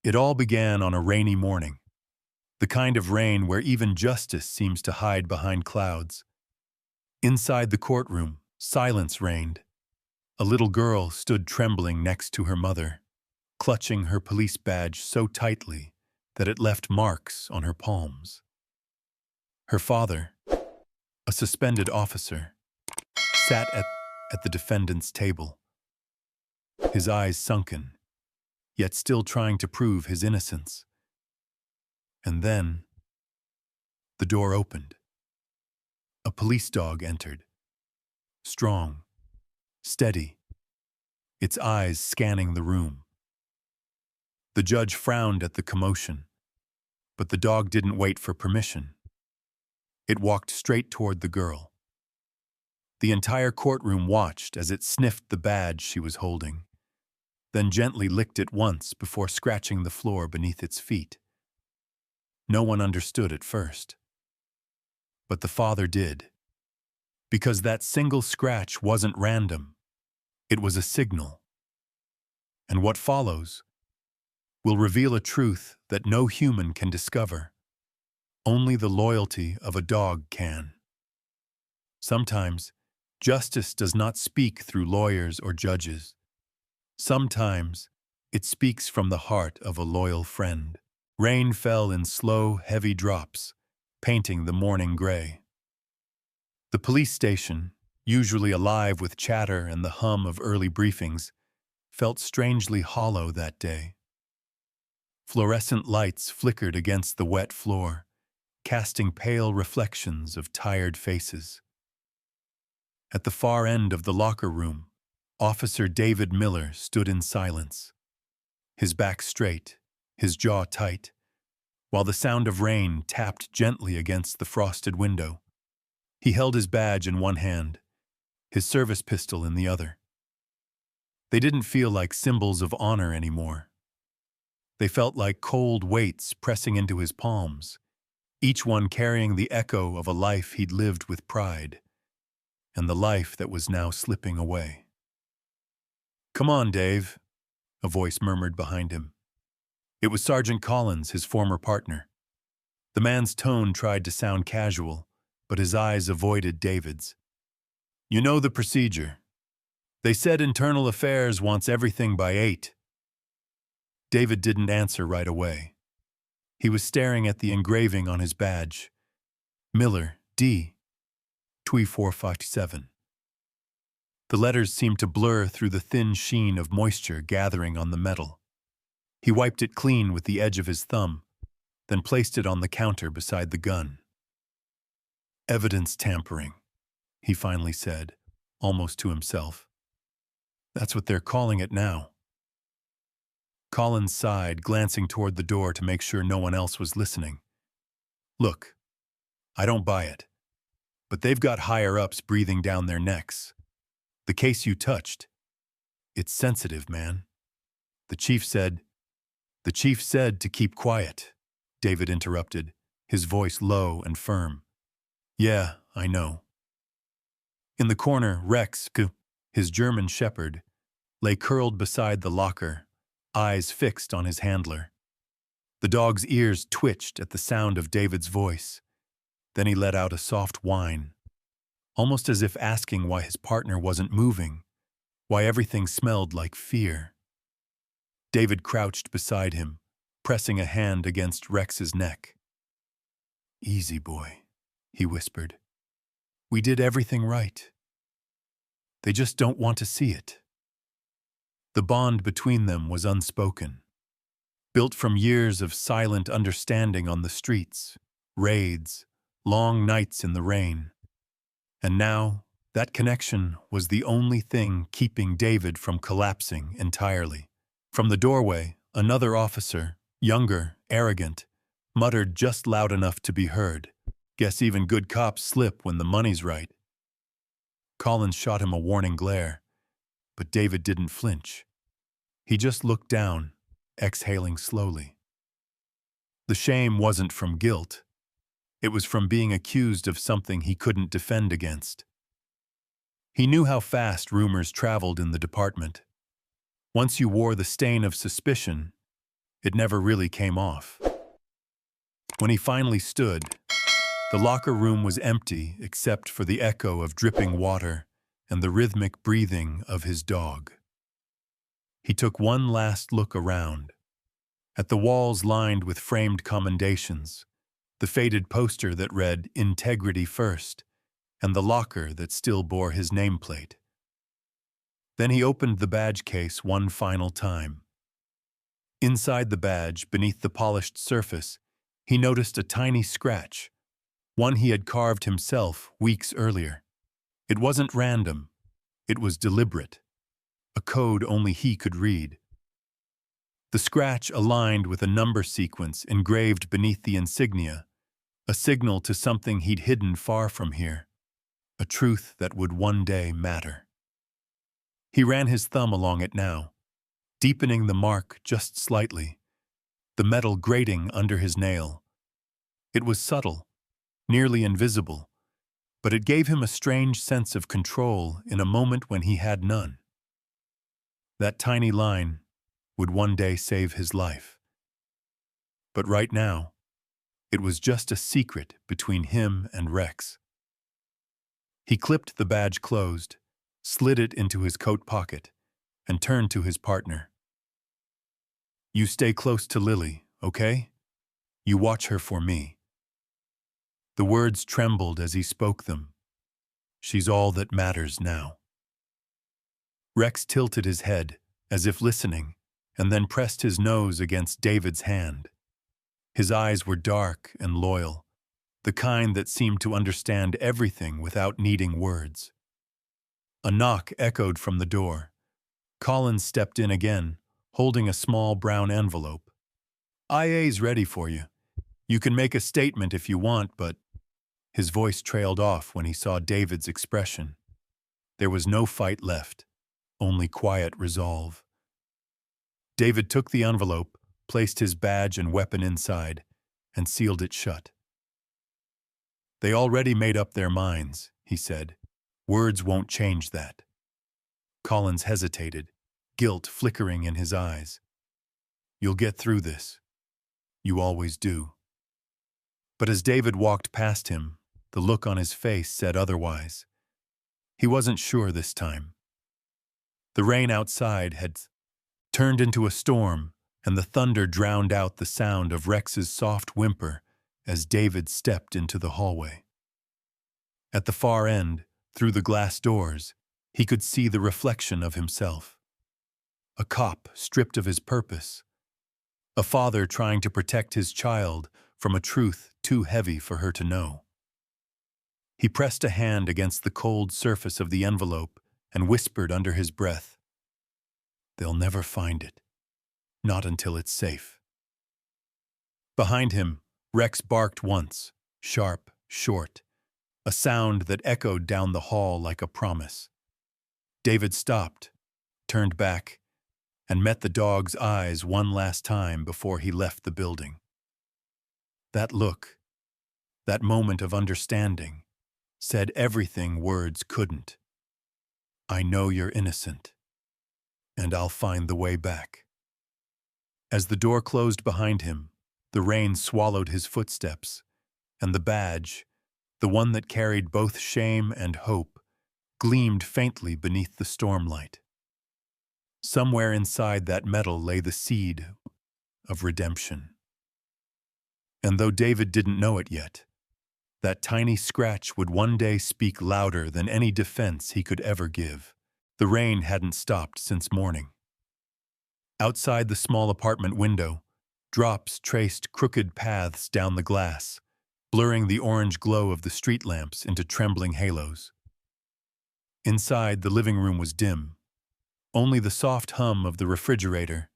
It all began on a rainy morning, the kind of rain where even justice seems to hide behind clouds. Inside the courtroom, silence reigned. A little girl stood trembling next to her mother, clutching her police badge so tightly that it left marks on her palms. Her father, a suspended officer, sat at the defendant's table, his eyes sunken, yet still trying to prove his innocence. And then, the door opened. A police dog entered, strong, steady, its eyes scanning the room. The judge frowned at the commotion, but the dog didn't wait for permission. It walked straight toward the girl. The entire courtroom watched as it sniffed the badge she was holding, then gently licked it once before scratching the floor beneath its feet. No one understood at first. But the father did, because that single scratch wasn't random. It was a signal. And what follows will reveal a truth that no human can discover. Only the loyalty of a dog can. Sometimes, justice does not speak through lawyers or judges. Sometimes, it speaks from the heart of a loyal friend. Rain fell in slow, heavy drops, painting the morning gray. The police station, usually alive with chatter and the hum of early briefings, felt strangely hollow that day. Fluorescent lights flickered against the wet floor, casting pale reflections of tired faces. At the far end of the locker room, Officer David Miller stood in silence, his back straight, his jaw tight, while the sound of rain tapped gently against the frosted window. He held his badge in one hand, his service pistol in the other. They didn't feel like symbols of honor anymore. They felt like cold weights pressing into his palms, each one carrying the echo of a life he'd lived with pride, and the life that was now slipping away. "Come on, Dave," a voice murmured behind him. It was Sergeant Collins, his former partner. The man's tone tried to sound casual, but his eyes avoided David's. "You know the procedure. They said Internal Affairs wants everything by 8. David didn't answer right away. He was staring at the engraving on his badge. Miller, D. 2457. The letters seemed to blur through the thin sheen of moisture gathering on the metal. He wiped it clean with the edge of his thumb, then placed it on the counter beside the gun. "Evidence tampering," he finally said, almost to himself. "That's what they're calling it now." Collins sighed, glancing toward the door to make sure no one else was listening. "Look, I don't buy it, but they've got higher-ups breathing down their necks. The case you touched, it's sensitive, man. The chief said to keep quiet," David interrupted, his voice low and firm. "Yeah, I know." In the corner, Rex, his German shepherd, lay curled beside the locker, eyes fixed on his handler. The dog's ears twitched at the sound of David's voice. Then he let out a soft whine, almost as if asking why his partner wasn't moving, why everything smelled like fear. David crouched beside him, pressing a hand against Rex's neck. "Easy, boy," he whispered. "We did everything right. They just don't want to see it." The bond between them was unspoken, built from years of silent understanding on the streets, raids, long nights in the rain. And now, that connection was the only thing keeping David from collapsing entirely. From the doorway, another officer, younger, arrogant, muttered just loud enough to be heard, "Guess even good cops slip when the money's right." Collins shot him a warning glare, but David didn't flinch. He just looked down, exhaling slowly. The shame wasn't from guilt. It was from being accused of something he couldn't defend against. He knew how fast rumors traveled in the department. Once you wore the stain of suspicion, It never really came off. When he finally stood, the locker room was empty except for the echo of dripping water and the rhythmic breathing of his dog. He took one last look around, at the walls lined with framed commendations, the faded poster that read "Integrity First," and the locker that still bore his nameplate. Then he opened the badge case one final time. Inside the badge, beneath the polished surface, he noticed a tiny scratch, one he had carved himself weeks earlier. It wasn't random. It was deliberate, a code only he could read. The scratch aligned with a number sequence engraved beneath the insignia, a signal to something he'd hidden far from here, a truth that would one day matter. He ran his thumb along it now, deepening the mark just slightly, the metal grating under his nail. It was subtle, nearly invisible, but it gave him a strange sense of control in a moment when he had none. That tiny line would one day save his life. But right now, it was just a secret between him and Rex. He clipped the badge closed, slid it into his coat pocket, and turned to his partner. "You stay close to Lily, okay? You watch her for me." The words trembled as he spoke them. She's all that matters now. Rex tilted his head, as if listening, and then pressed his nose against David's hand. His eyes were dark and loyal, the kind that seemed to understand everything without needing words. A knock echoed from the door. Collins stepped in again, holding a small brown envelope. "IA's ready for you. You can make a statement if you want, but..." His voice trailed off when he saw David's expression. There was no fight left, only quiet resolve. David took the envelope, placed his badge and weapon inside, and sealed it shut. "They already made up their minds," he said. "Words won't change that." Collins hesitated, guilt flickering in his eyes. "You'll get through this. You always do." But as David walked past him, the look on his face said otherwise. He wasn't sure this time. The rain outside had turned into a storm, and the thunder drowned out the sound of Rex's soft whimper as David stepped into the hallway. At the far end, through the glass doors, he could see the reflection of himself. A cop stripped of his purpose. A father trying to protect his child from a truth too heavy for her to know. He pressed a hand against the cold surface of the envelope and whispered under his breath, "They'll never find it. Not until it's safe." Behind him, Rex barked once, sharp, short, a sound that echoed down the hall like a promise. David stopped, turned back, and met the dog's eyes one last time before he left the building. That look, that moment of understanding, said everything words couldn't. "I know you're innocent, and I'll find the way back." As the door closed behind him, the rain swallowed his footsteps, and the badge, the one that carried both shame and hope, gleamed faintly beneath the stormlight. Somewhere inside that metal lay the seed of redemption. And though David didn't know it yet, that tiny scratch would one day speak louder than any defense he could ever give. The rain hadn't stopped since morning. Outside the small apartment window, drops traced crooked paths down the glass, blurring the orange glow of the street lamps into trembling halos. Inside, the living room was dim. Only the soft hum of the refrigerator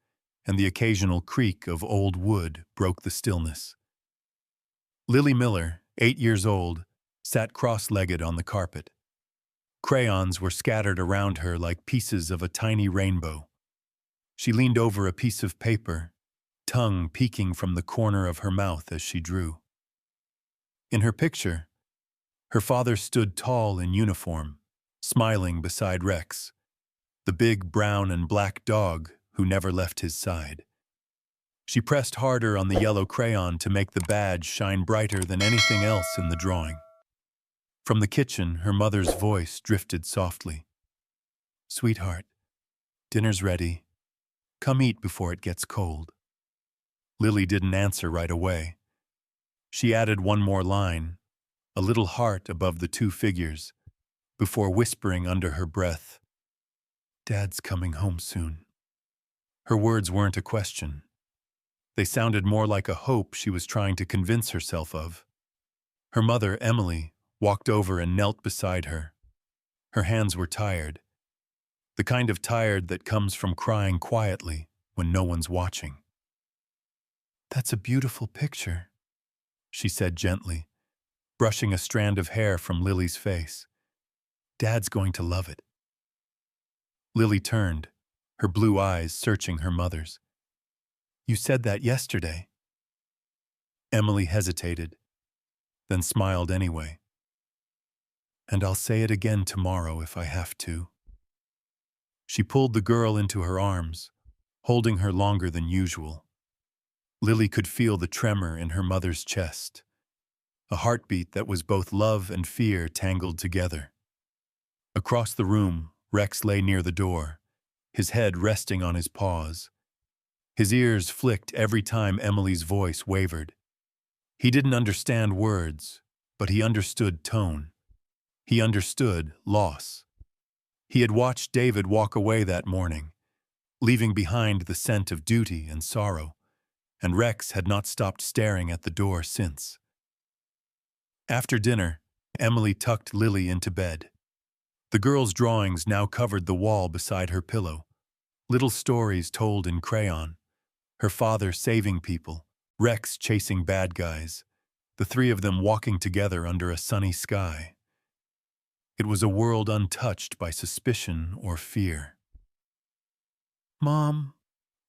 and the occasional creak of old wood broke the stillness. Lily Miller, 8 years old, sat cross-legged on the carpet. Crayons were scattered around her like pieces of a tiny rainbow. She leaned over a piece of paper, tongue peeking from the corner of her mouth as she drew. In her picture, her father stood tall in uniform, smiling beside Rex, the big brown and black dog who never left his side. She pressed harder on the yellow crayon to make the badge shine brighter than anything else in the drawing. From the kitchen, her mother's voice drifted softly. "Sweetheart, dinner's ready. Come eat before it gets cold." Lily didn't answer right away. She added one more line, a little heart above the two figures, before whispering under her breath, "Dad's coming home soon." Her words weren't a question. They sounded more like a hope she was trying to convince herself of. Her mother, Emily, walked over and knelt beside her. Her hands were tired, the kind of tired that comes from crying quietly when no one's watching. "That's a beautiful picture," she said gently, brushing a strand of hair from Lily's face. "Dad's going to love it." Lily turned, her blue eyes searching her mother's. "You said that yesterday." Emily hesitated, then smiled anyway. "And I'll say it again tomorrow if I have to." She pulled the girl into her arms, holding her longer than usual. Lily could feel the tremor in her mother's chest, a heartbeat that was both love and fear tangled together. Across the room, Rex lay near the door, his head resting on his paws. His ears flicked every time Emily's voice wavered. He didn't understand words, but he understood tone. He understood loss. He had watched David walk away that morning, leaving behind the scent of duty and sorrow, and Rex had not stopped staring at the door since. After dinner, Emily tucked Lily into bed. The girl's drawings now covered the wall beside her pillow, little stories told in crayon. Her father saving people, Rex chasing bad guys, the three of them walking together under a sunny sky. It was a world untouched by suspicion or fear. "Mom,"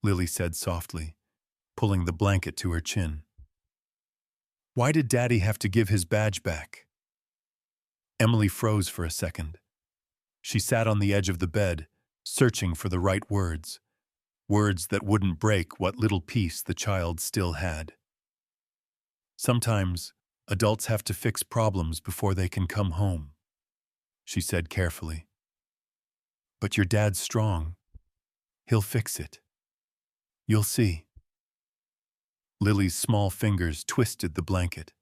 Lily said softly, pulling the blanket to her chin. "Why did Daddy have to give his badge back?" Emily froze for a second. She sat on the edge of the bed, searching for the right words, words that wouldn't break what little peace the child still had. "Sometimes, adults have to fix problems before they can come home," she said carefully. "But your dad's strong. He'll fix it. You'll see." Lily's small fingers twisted the blanket.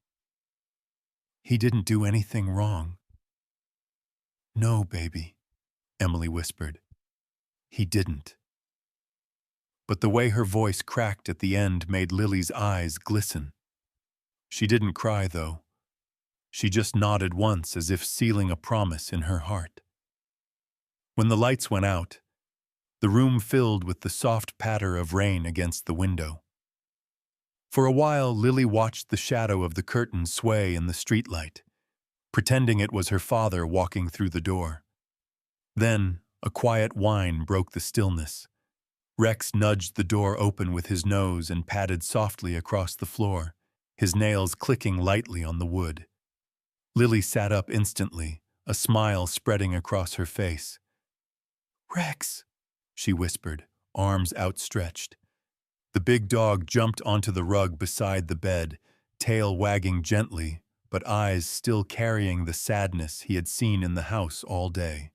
"He didn't do anything wrong." "No, baby," Emily whispered. "He didn't." But the way her voice cracked at the end made Lily's eyes glisten. She didn't cry, though. She just nodded once as if sealing a promise in her heart. When the lights went out, the room filled with the soft patter of rain against the window. For a while, Lily watched the shadow of the curtain sway in the streetlight, pretending it was her father walking through the door. Then, a quiet whine broke the stillness. Rex nudged the door open with his nose and padded softly across the floor, his nails clicking lightly on the wood. Lily sat up instantly, a smile spreading across her face. "Rex," she whispered, arms outstretched. The big dog jumped onto the rug beside the bed, tail wagging gently, but eyes still carrying the sadness he had seen in the house all day.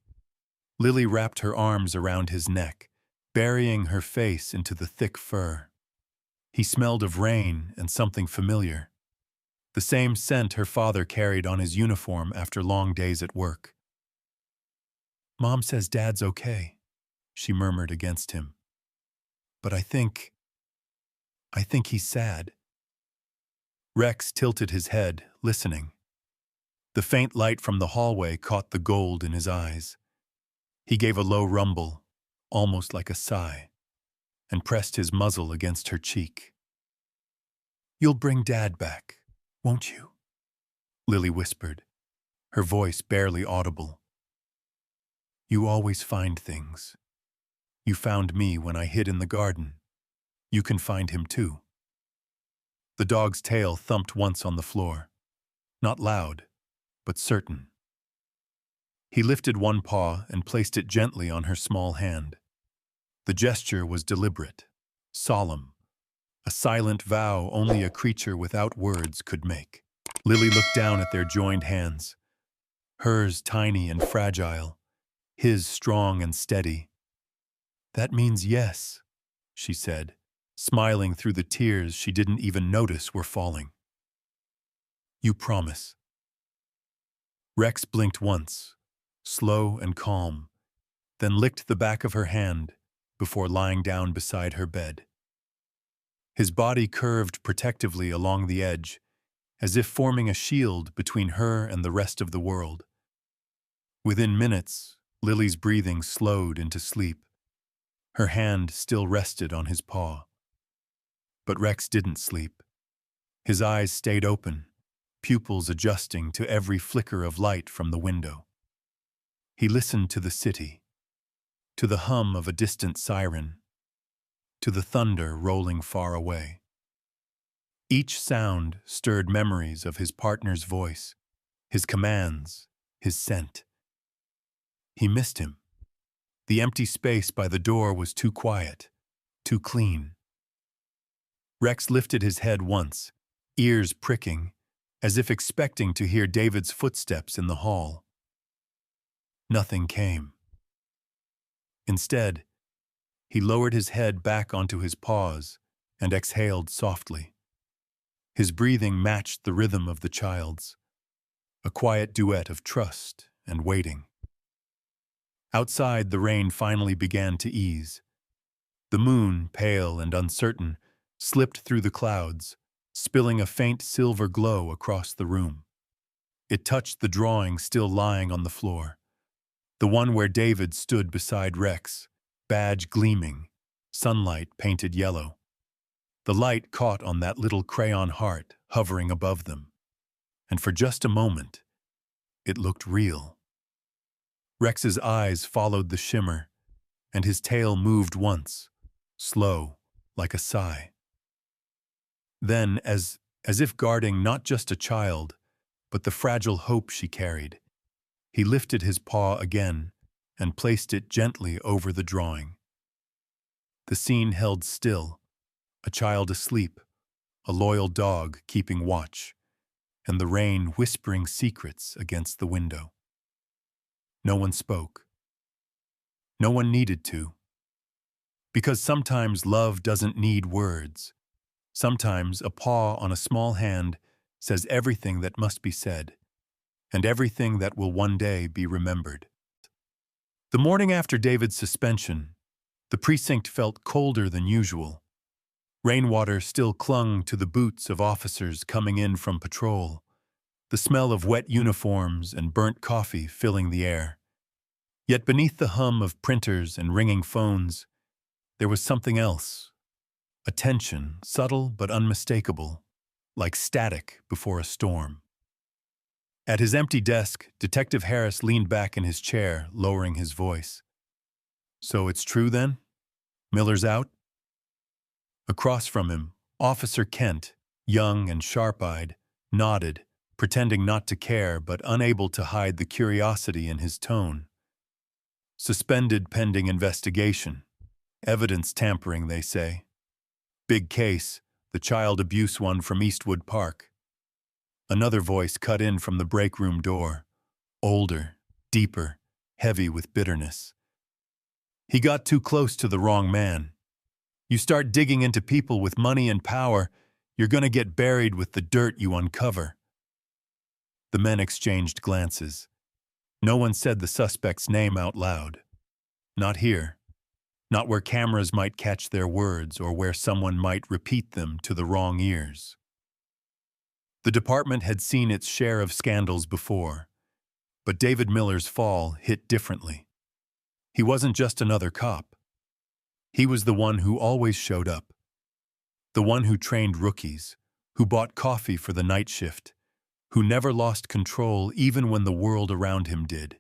Lily wrapped her arms around his neck, burying her face into the thick fur. He smelled of rain and something familiar, the same scent her father carried on his uniform after long days at work. "Mom says Dad's okay," she murmured against him. "But I think he's sad." Rex tilted his head, listening. The faint light from the hallway caught the gold in his eyes. He gave a low rumble, almost like a sigh, and pressed his muzzle against her cheek. "You'll bring Dad back, won't you?" Lily whispered, her voice barely audible. "You always find things. You found me when I hid in the garden. You can find him too." The dog's tail thumped once on the floor, not loud, but certain. He lifted one paw and placed it gently on her small hand. The gesture was deliberate, solemn, a silent vow only a creature without words could make. Lily looked down at their joined hands, hers tiny and fragile, his strong and steady. "That means yes," she said, smiling through the tears she didn't even notice were falling. "You promise." Rex blinked once, slow and calm, then licked the back of her hand before lying down beside her bed. His body curved protectively along the edge, as if forming a shield between her and the rest of the world. Within minutes, Lily's breathing slowed into sleep. Her hand still rested on his paw. But Rex didn't sleep. His eyes stayed open, pupils adjusting to every flicker of light from the window. He listened to the city, to the hum of a distant siren, to the thunder rolling far away. Each sound stirred memories of his partner's voice, his commands, his scent. He missed him. The empty space by the door was too quiet, too clean. Rex lifted his head once, ears pricking, as if expecting to hear David's footsteps in the hall. Nothing came. Instead, he lowered his head back onto his paws and exhaled softly. His breathing matched the rhythm of the child's, a quiet duet of trust and waiting. Outside, the rain finally began to ease. The moon, pale and uncertain, slipped through the clouds, spilling a faint silver glow across the room. It touched the drawing still lying on the floor, the one where David stood beside Rex, badge gleaming, sunlight painted yellow. The light caught on that little crayon heart hovering above them, and for just a moment, it looked real. Rex's eyes followed the shimmer, and his tail moved once, slow, like a sigh. Then, as if guarding not just a child, but the fragile hope she carried, he lifted his paw again and placed it gently over the drawing. The scene held still, a child asleep, a loyal dog keeping watch, and the rain whispering secrets against the window. No one spoke. No one needed to. Because sometimes love doesn't need words. Sometimes a paw on a small hand says everything that must be said, and everything that will one day be remembered. The morning after David's suspension, the precinct felt colder than usual. Rainwater still clung to the boots of officers coming in from patrol, the smell of wet uniforms and burnt coffee filling the air. Yet beneath the hum of printers and ringing phones, there was something else. A tension, subtle but unmistakable, like static before a storm. At his empty desk, Detective Harris leaned back in his chair, lowering his voice. "So it's true then? Miller's out?" Across from him, Officer Kent, young and sharp-eyed, nodded, pretending not to care but unable to hide the curiosity in his tone. "Suspended pending investigation. Evidence tampering, they say. Big case, the child abuse one from Eastwood Park." Another voice cut in from the break room door, older, deeper, heavy with bitterness. "He got too close to the wrong man. You start digging into people with money and power, you're going to get buried with the dirt you uncover." The men exchanged glances. No one said the suspect's name out loud. Not here. Not where cameras might catch their words or where someone might repeat them to the wrong ears. The department had seen its share of scandals before, but David Miller's fall hit differently. He wasn't just another cop. He was the one who always showed up. The one who trained rookies, who bought coffee for the night shift, who never lost control even when the world around him did.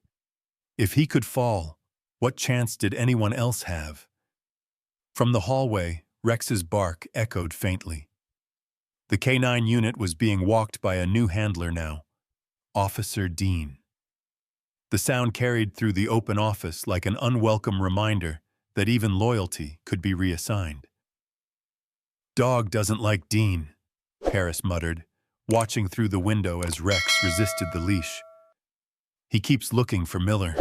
If he could fall, what chance did anyone else have? From the hallway, Rex's bark echoed faintly. The K9 unit was being walked by a new handler now, Officer Dean. The sound carried through the open office like an unwelcome reminder that even loyalty could be reassigned. Dog doesn't like Dean, Harris muttered, watching through the window as Rex resisted the leash. He keeps looking for Miller.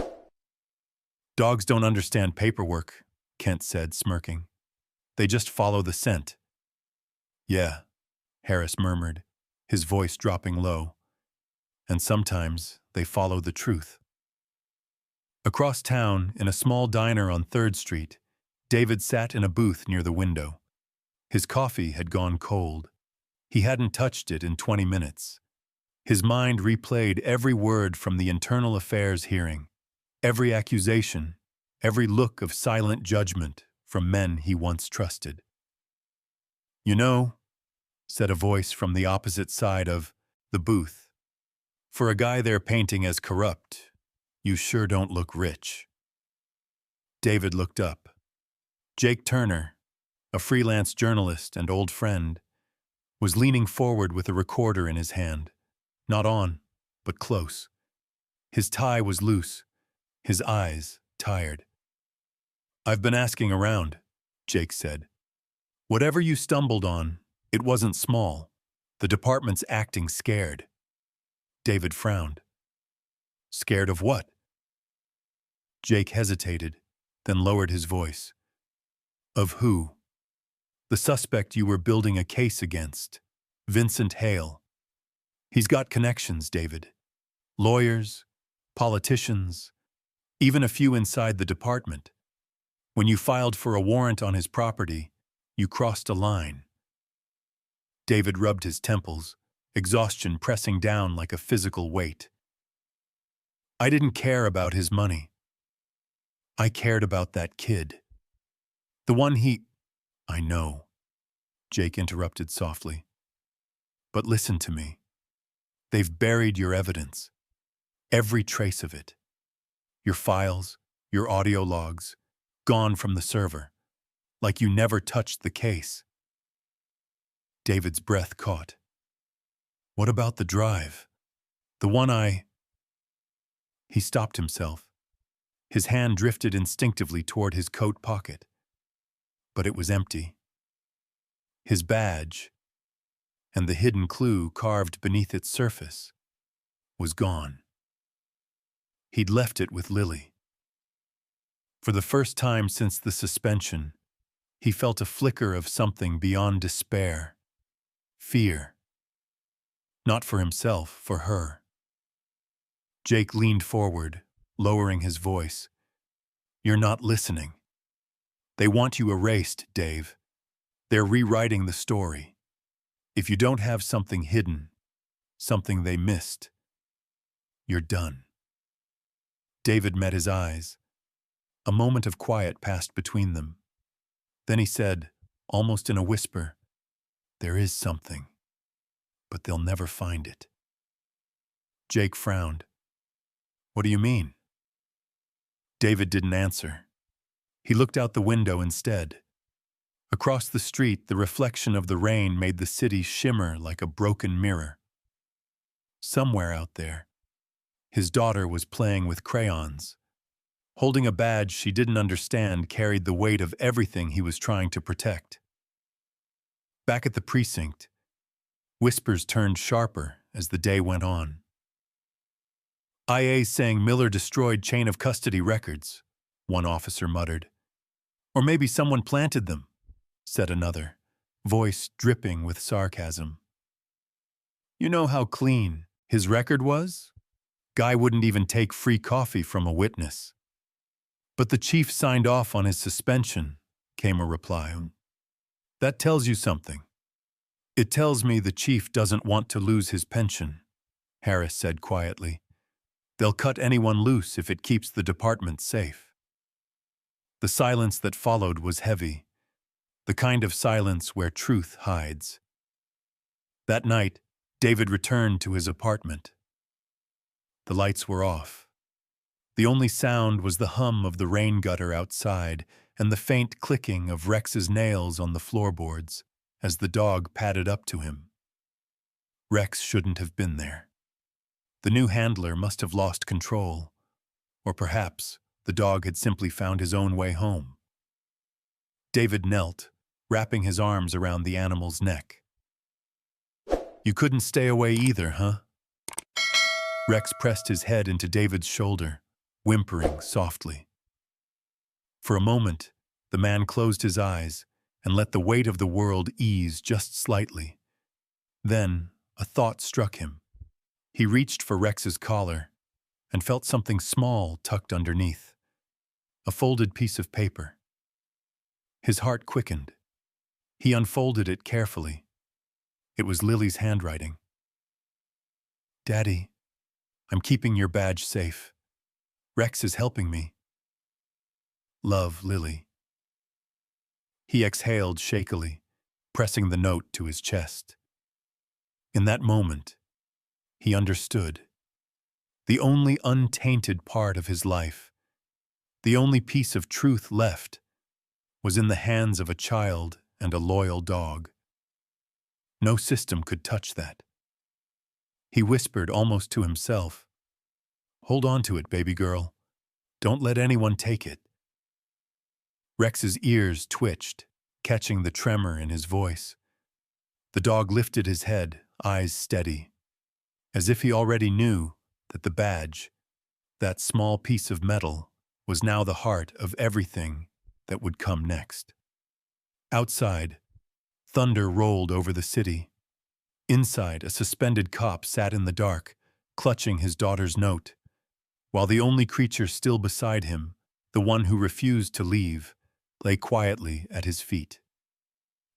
Dogs don't understand paperwork, Kent said, smirking. They just follow the scent. Yeah, Harris murmured, his voice dropping low. And sometimes they follow the truth. Across town, in a small diner on 3rd Street, David sat in a booth near the window. His coffee had gone cold. He hadn't touched it in 20 minutes. His mind replayed every word from the internal affairs hearing, every accusation, every look of silent judgment from men he once trusted. You know, said a voice from the opposite side of the booth, for a guy they're painting as corrupt, you sure don't look rich. David looked up. Jake Turner, a freelance journalist and old friend, was leaning forward with a recorder in his hand, not on, but close. His tie was loose, his eyes tired. I've been asking around, Jake said. Whatever you stumbled on, it wasn't small. The department's acting scared. David frowned. Scared of what? Jake hesitated, then lowered his voice. Of who? The suspect you were building a case against, Vincent Hale. He's got connections, David. Lawyers, politicians, even a few inside the department. When you filed for a warrant on his property, you crossed a line. David rubbed his temples, exhaustion pressing down like a physical weight. I didn't care about his money. I cared about that kid. The one I know, Jake interrupted softly. But listen to me. They've buried your evidence. Every trace of it. Your files, your audio logs, gone from the server. Like you never touched the case. David's breath caught. What about the drive? The one He stopped himself. His hand drifted instinctively toward his coat pocket. But it was empty. His badge, and the hidden clue carved beneath its surface, was gone. He'd left it with Lily. For the first time since the suspension, he felt a flicker of something beyond despair. Fear. Not for himself, for her. Jake leaned forward, lowering his voice. You're not listening. They want you erased, Dave. They're rewriting the story. If you don't have something hidden, something they missed, you're done. David met his eyes. A moment of quiet passed between them. Then he said, almost in a whisper, there is something, but they'll never find it. Jake frowned. What do you mean? David didn't answer. He looked out the window instead. Across the street, the reflection of the rain made the city shimmer like a broken mirror. Somewhere out there, his daughter was playing with crayons. Holding a badge she didn't understand carried the weight of everything he was trying to protect. Back at the precinct, whispers turned sharper as the day went on. IA's saying Miller destroyed chain of custody records, one officer muttered. Or maybe someone planted them, said another, voice dripping with sarcasm. You know how clean his record was? Guy wouldn't even take free coffee from a witness. But the chief signed off on his suspension, came a reply. That tells you something. It tells me the chief doesn't want to lose his pension, Harris said quietly. They'll cut anyone loose if it keeps the department safe. The silence that followed was heavy, the kind of silence where truth hides. That night, David returned to his apartment. The lights were off. The only sound was the hum of the rain gutter outside and the faint clicking of Rex's nails on the floorboards as the dog padded up to him. Rex shouldn't have been there. The new handler must have lost control, or perhaps the dog had simply found his own way home. David knelt, wrapping his arms around the animal's neck. "You couldn't stay away either, huh?" Rex pressed his head into David's shoulder, whimpering softly. For a moment, the man closed his eyes and let the weight of the world ease just slightly. Then, a thought struck him. He reached for Rex's collar and felt something small tucked underneath. A folded piece of paper. His heart quickened. He unfolded it carefully. It was Lily's handwriting. "Daddy, I'm keeping your badge safe. Rex is helping me. Love, Lily." He exhaled shakily, pressing the note to his chest. In that moment, he understood. The only untainted part of his life, the only piece of truth left, was in the hands of a child and a loyal dog. No system could touch that. He whispered almost to himself, "Hold on to it, baby girl. Don't let anyone take it." Rex's ears twitched, catching the tremor in his voice. The dog lifted his head, eyes steady, as if he already knew that the badge, that small piece of metal, was now the heart of everything that would come next. Outside, thunder rolled over the city. Inside, a suspended cop sat in the dark, clutching his daughter's note, while the only creature still beside him, the one who refused to leave, lay quietly at his feet.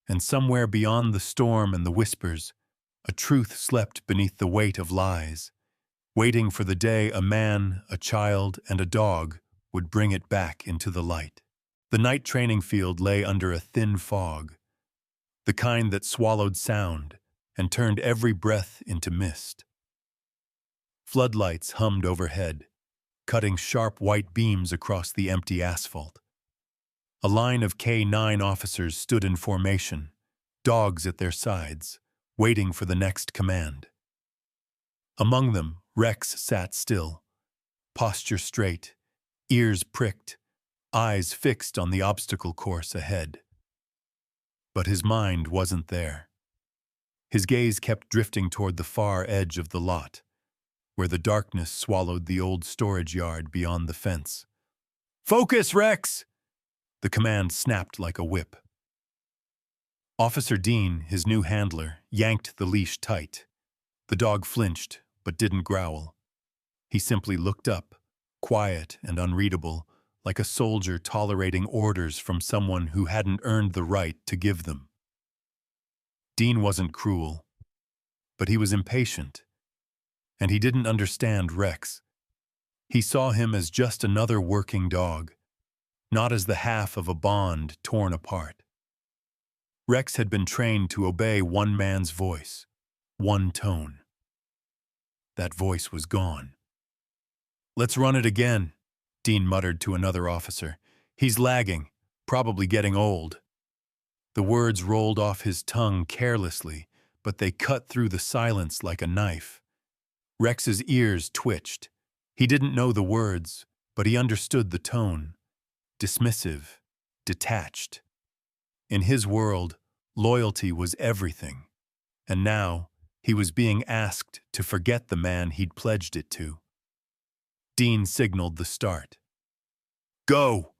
And somewhere beyond the storm and the whispers, a truth slept beneath the weight of lies, waiting for the day a man, a child, and a dog would bring it back into the light. The night training field lay under a thin fog, the kind that swallowed sound and turned every breath into mist. Floodlights hummed overhead, cutting sharp white beams across the empty asphalt. A line of K-9 officers stood in formation, dogs at their sides, waiting for the next command. Among them, Rex sat still, posture straight, ears pricked, eyes fixed on the obstacle course ahead. But his mind wasn't there. His gaze kept drifting toward the far edge of the lot, where the darkness swallowed the old storage yard beyond the fence. "Focus, Rex!" The command snapped like a whip. Officer Dean, his new handler, yanked the leash tight. The dog flinched, but didn't growl. He simply looked up, quiet and unreadable, like a soldier tolerating orders from someone who hadn't earned the right to give them. Dean wasn't cruel, but he was impatient, and he didn't understand Rex. He saw him as just another working dog, not as the half of a bond torn apart. Rex had been trained to obey one man's voice, one tone. That voice was gone. "Let's run it again," Dean muttered to another officer. "He's lagging, probably getting old." The words rolled off his tongue carelessly, but they cut through the silence like a knife. Rex's ears twitched. He didn't know the words, but he understood the tone. Dismissive, detached. In his world, loyalty was everything, and now he was being asked to forget the man he'd pledged it to. Dean signaled the start. "Go!"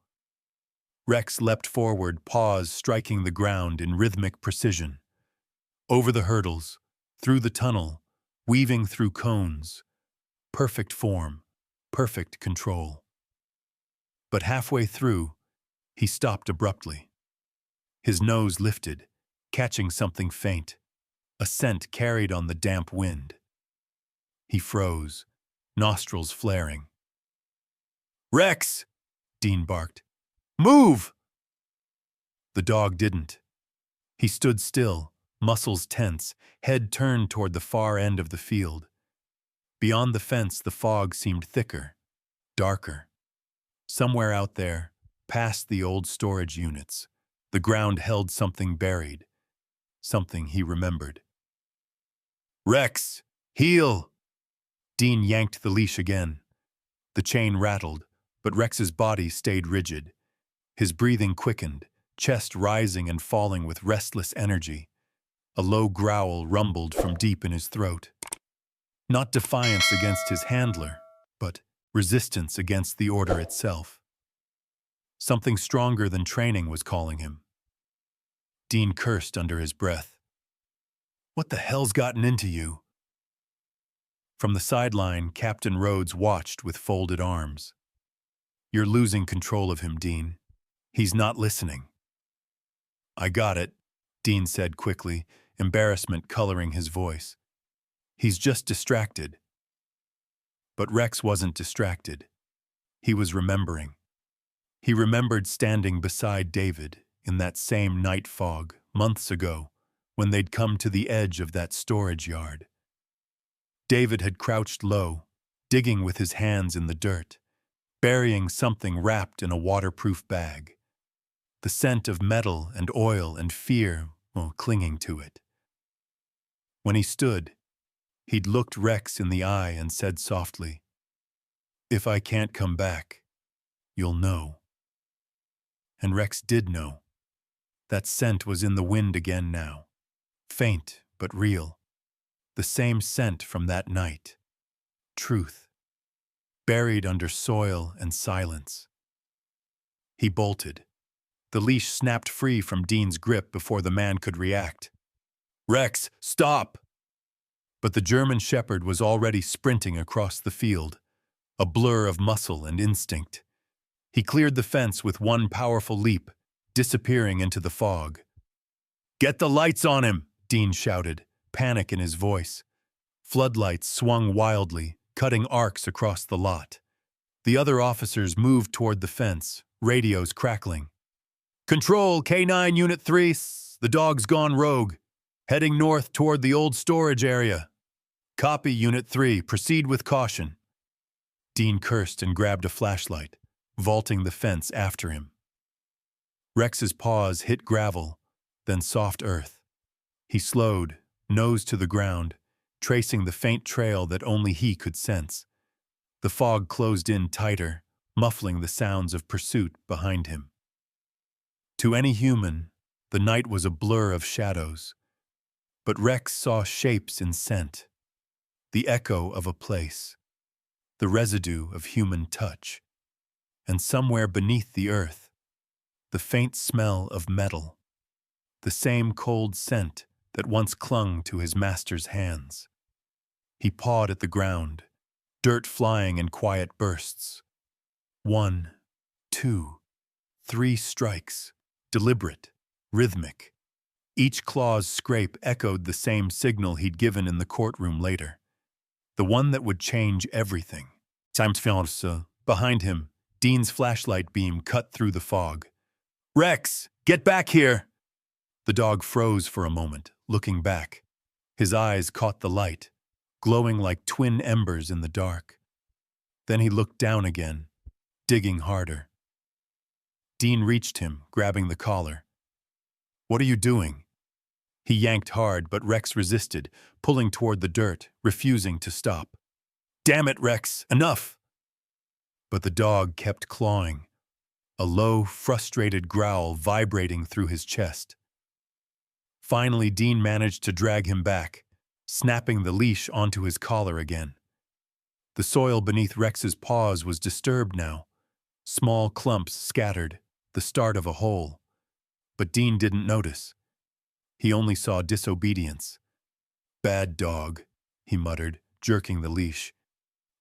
Rex leapt forward, paws striking the ground in rhythmic precision. Over the hurdles, through the tunnel, weaving through cones. Perfect form, perfect control. But halfway through, he stopped abruptly. His nose lifted, catching something faint, a scent carried on the damp wind. He froze, nostrils flaring. "Rex!" Dean barked. "Move!" The dog didn't. He stood still, muscles tense, head turned toward the far end of the field. Beyond the fence, the fog seemed thicker, darker. Somewhere out there, past the old storage units, the ground held something buried, something he remembered. "Rex, heel!" Dean yanked the leash again. The chain rattled, but Rex's body stayed rigid. His breathing quickened, chest rising and falling with restless energy. A low growl rumbled from deep in his throat. Not defiance against his handler, but resistance against the order itself. Something stronger than training was calling him. Dean cursed under his breath. "What the hell's gotten into you?" From the sideline, Captain Rhodes watched with folded arms. "You're losing control of him, Dean. He's not listening." "I got it," Dean said quickly, embarrassment coloring his voice. "He's just distracted." But Rex wasn't distracted. He was remembering. He remembered standing beside David in that same night fog months ago when they'd come to the edge of that storage yard. David had crouched low, digging with his hands in the dirt, burying something wrapped in a waterproof bag. The scent of metal and oil and fear clinging to it. When he stood, he'd looked Rex in the eye and said softly, "If I can't come back, you'll know." And Rex did know. That scent was in the wind again now, faint but real. The same scent from that night. Truth. Buried under soil and silence. He bolted. The leash snapped free from Dean's grip before the man could react. "Rex, stop!" But the German shepherd was already sprinting across the field, a blur of muscle and instinct. He cleared the fence with one powerful leap, disappearing into the fog. "Get the lights on him!" Dean shouted, panic in his voice. Floodlights swung wildly, cutting arcs across the lot. The other officers moved toward the fence, radios crackling. "Control, K9 Unit 3, the dog's gone rogue. Heading north toward the old storage area. Copy, Unit 3, proceed with caution." Dean cursed and grabbed a flashlight, vaulting the fence after him. Rex's paws hit gravel, then soft earth. He slowed, nose to the ground, tracing the faint trail that only he could sense. The fog closed in tighter, muffling the sounds of pursuit behind him. To any human, the night was a blur of shadows. But Rex saw shapes in scent, the echo of a place, the residue of human touch, and somewhere beneath the earth, the faint smell of metal, the same cold scent that once clung to his master's hands. He pawed at the ground, dirt flying in quiet bursts. 1, 2, 3 strikes, deliberate, rhythmic. Each claw's scrape echoed the same signal he'd given in the courtroom later. The one that would change everything. Behind him, Dean's flashlight beam cut through the fog. "Rex, get back here!" The dog froze for a moment, looking back. His eyes caught the light, glowing like twin embers in the dark. Then he looked down again, digging harder. Dean reached him, grabbing the collar. "What are you doing?" He yanked hard, but Rex resisted, pulling toward the dirt, refusing to stop. "Damn it, Rex, enough!" But the dog kept clawing, a low, frustrated growl vibrating through his chest. Finally, Dean managed to drag him back, snapping the leash onto his collar again. The soil beneath Rex's paws was disturbed now, small clumps scattered, the start of a hole. But Dean didn't notice. He only saw disobedience. "Bad dog," he muttered, jerking the leash.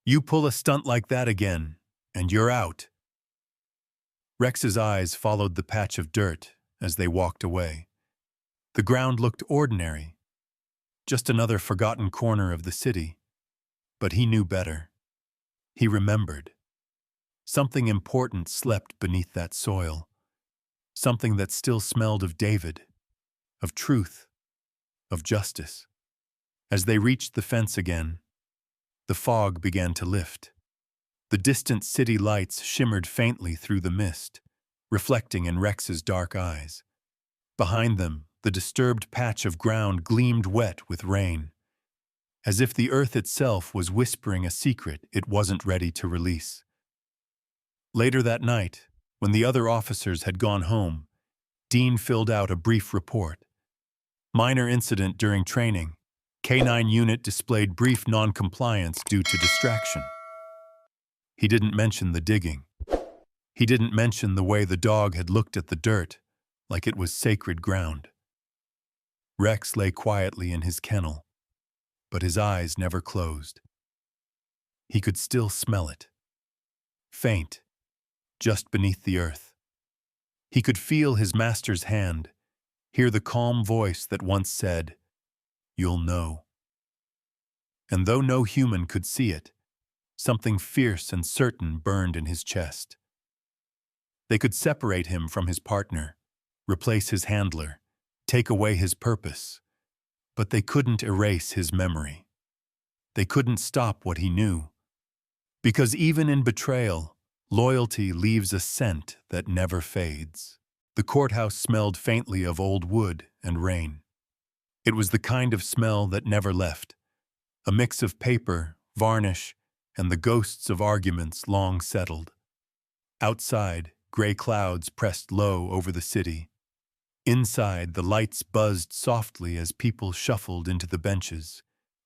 "You pull a stunt like that again, and you're out." Rex's eyes followed the patch of dirt as they walked away. The ground looked ordinary, just another forgotten corner of the city. But he knew better. He remembered. Something important slept beneath that soil. Something that still smelled of David, of truth, of justice. As they reached the fence again, the fog began to lift. The distant city lights shimmered faintly through the mist, reflecting in Rex's dark eyes. Behind them, the disturbed patch of ground gleamed wet with rain, as if the earth itself was whispering a secret it wasn't ready to release. Later that night, when the other officers had gone home, Dean filled out a brief report. Minor incident during training. K-9 unit displayed brief non-compliance due to distraction. He didn't mention the digging. He didn't mention the way the dog had looked at the dirt, like it was sacred ground. Rex lay quietly in his kennel, but his eyes never closed. He could still smell it. Faint, just beneath the earth. He could feel his master's hand, hear the calm voice that once said, "You'll know." And though no human could see it, something fierce and certain burned in his chest. They could separate him from his partner, replace his handler, take away his purpose, but they couldn't erase his memory. They couldn't stop what he knew. Because even in betrayal, loyalty leaves a scent that never fades. The courthouse smelled faintly of old wood and rain. It was the kind of smell that never left, a mix of paper, varnish, and the ghosts of arguments long settled. Outside, gray clouds pressed low over the city. Inside, the lights buzzed softly as people shuffled into the benches,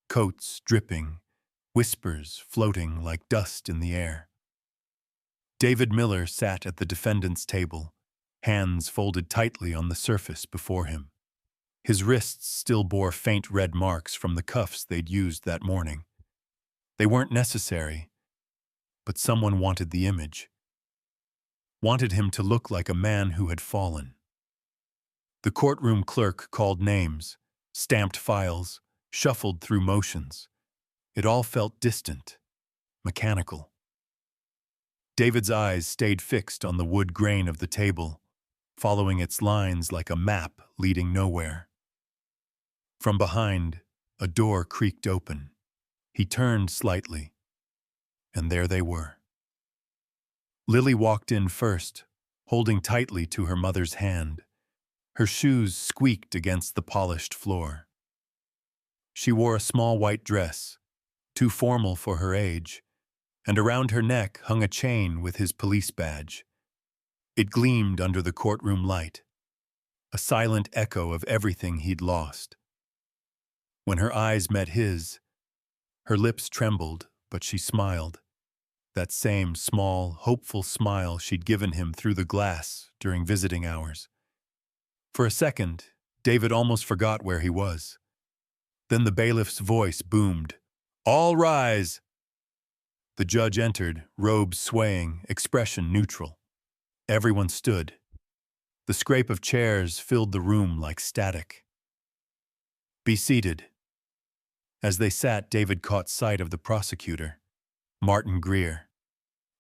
coats dripping, whispers floating like dust in the air. David Miller sat at the defendant's table, hands folded tightly on the surface before him. His wrists still bore faint red marks from the cuffs they'd used that morning. They weren't necessary, but someone wanted the image. Wanted him to look like a man who had fallen. The courtroom clerk called names, stamped files, shuffled through motions. It all felt distant, mechanical. David's eyes stayed fixed on the wood grain of the table, following its lines like a map leading nowhere. From behind, a door creaked open. He turned slightly, and there they were. Lily walked in first, holding tightly to her mother's hand. Her shoes squeaked against the polished floor. She wore a small white dress, too formal for her age, and around her neck hung a chain with his police badge. It gleamed under the courtroom light, a silent echo of everything he'd lost. When her eyes met his, her lips trembled, but she smiled. That same small, hopeful smile she'd given him through the glass during visiting hours. For a second, David almost forgot where he was. Then the bailiff's voice boomed, "All rise!" The judge entered, robes swaying, expression neutral. Everyone stood. The scrape of chairs filled the room like static. "Be seated." As they sat, David caught sight of the prosecutor, Martin Greer.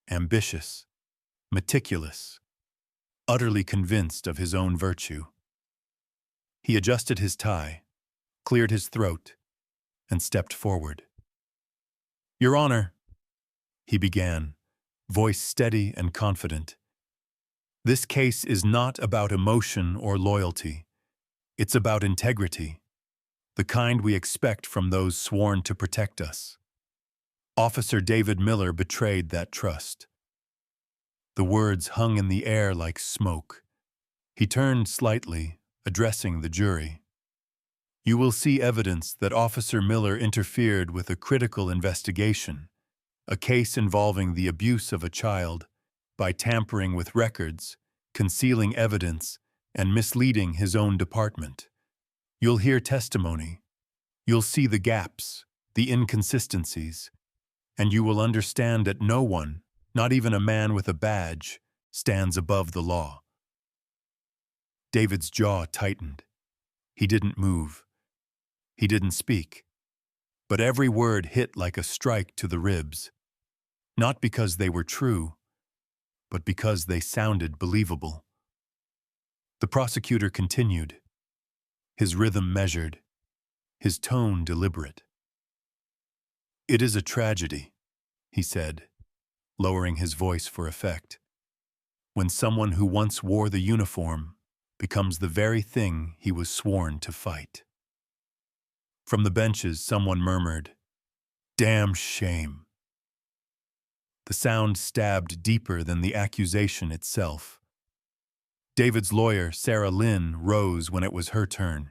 Ambitious, meticulous, utterly convinced of his own virtue. He adjusted his tie, cleared his throat, and stepped forward. "Your Honor," he began, voice steady and confident. "This case is not about emotion or loyalty. It's about integrity, the kind we expect from those sworn to protect us. Officer David Miller betrayed that trust." The words hung in the air like smoke. He turned slightly, addressing the jury. "You will see evidence that Officer Miller interfered with a critical investigation, a case involving the abuse of a child, by tampering with records, concealing evidence, and misleading his own department. You'll hear testimony. You'll see the gaps, the inconsistencies, and you will understand that no one, not even a man with a badge, stands above the law." David's jaw tightened. He didn't move. He didn't speak. But every word hit like a strike to the ribs. Not because they were true, but because they sounded believable. The prosecutor continued, his rhythm measured, his tone deliberate. "It is a tragedy," he said, lowering his voice for effect, "when someone who once wore the uniform becomes the very thing he was sworn to fight." From the benches, someone murmured, "Damn shame." The sound stabbed deeper than the accusation itself. David's lawyer, Sarah Lynn, rose when it was her turn.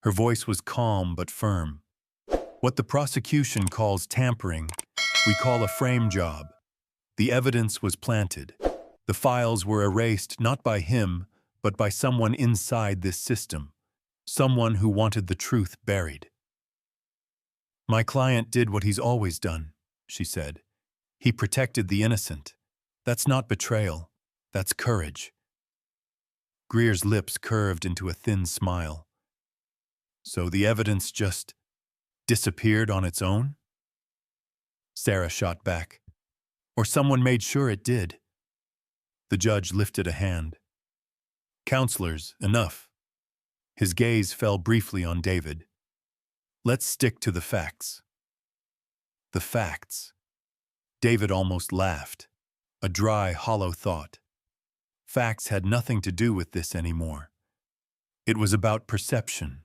Her voice was calm but firm. What the prosecution calls tampering, we call a frame job. The evidence was planted. The files were erased not by him, but by someone inside this system, someone who wanted the truth buried. "My client did what he's always done," she said. "He protected the innocent. That's not betrayal. That's courage." Greer's lips curved into a thin smile. "So the evidence just disappeared on its own?" Sarah shot back. "Or someone made sure it did." The judge lifted a hand. "Counselors, enough." His gaze fell briefly on David. "Let's stick to the facts." The facts. David almost laughed. A dry, hollow thought. Facts had nothing to do with this anymore. It was about perception,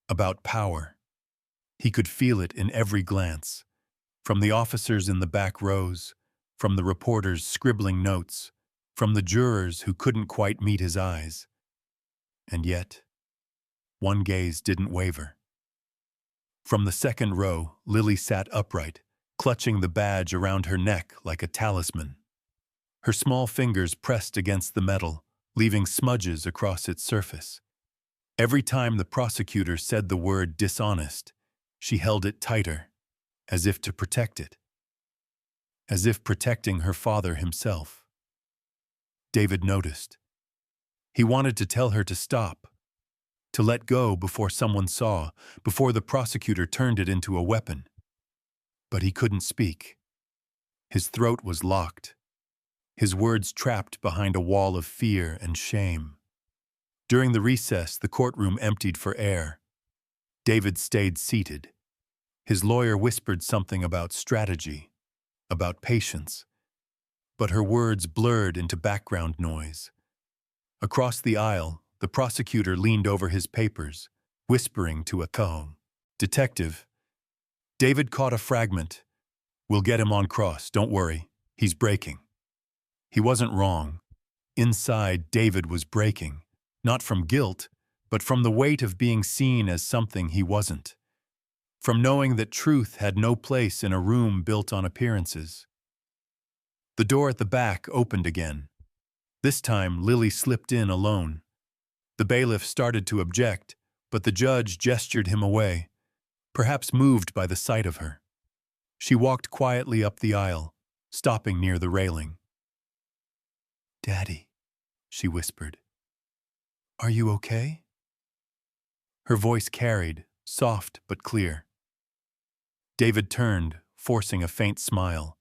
about power. He could feel it in every glance, from the officers in the back rows, from the reporters scribbling notes, from the jurors who couldn't quite meet his eyes. And yet, one gaze didn't waver. From the second row, Lily sat upright, clutching the badge around her neck like a talisman. Her small fingers pressed against the metal, leaving smudges across its surface. Every time the prosecutor said the word dishonest, she held it tighter, as if to protect it. As if protecting her father himself. David noticed. He wanted to tell her to stop, to let go before someone saw, before the prosecutor turned it into a weapon. But he couldn't speak. His throat was locked, his words trapped behind a wall of fear and shame. During the recess, the courtroom emptied for air. David stayed seated. His lawyer whispered something about strategy, about patience, but her words blurred into background noise. Across the aisle, the prosecutor leaned over his papers, whispering to a detective. David caught a fragment. "We'll get him on cross, don't worry. He's breaking." He wasn't wrong. Inside, David was breaking, not from guilt, but from the weight of being seen as something he wasn't. From knowing that truth had no place in a room built on appearances. The door at the back opened again. This time, Lily slipped in alone. The bailiff started to object, but the judge gestured him away, perhaps moved by the sight of her. She walked quietly up the aisle, stopping near the railing. "Daddy," she whispered. "Are you okay?" Her voice carried, soft but clear. David turned, forcing a faint smile.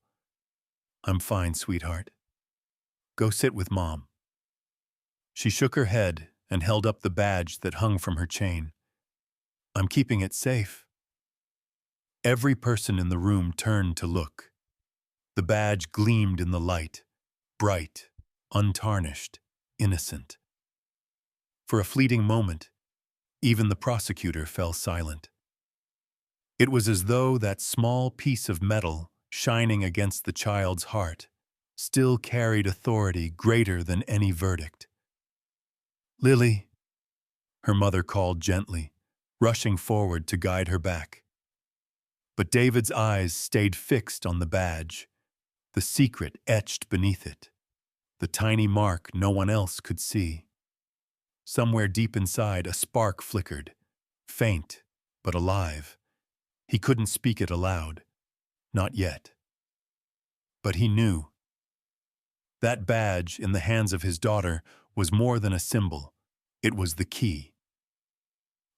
"I'm fine, sweetheart. Go sit with Mom." She shook her head and held up the badge that hung from her chain. "I'm keeping it safe." Every person in the room turned to look. The badge gleamed in the light, bright, untarnished, innocent. For a fleeting moment, even the prosecutor fell silent. It was as though that small piece of metal, shining against the child's heart, still carried authority greater than any verdict. "Lily," her mother called gently, rushing forward to guide her back. But David's eyes stayed fixed on the badge, the secret etched beneath it, the tiny mark no one else could see. Somewhere deep inside, a spark flickered, faint but alive. He couldn't speak it aloud, not yet. But he knew. That badge in the hands of his daughter was more than a symbol. It was the key.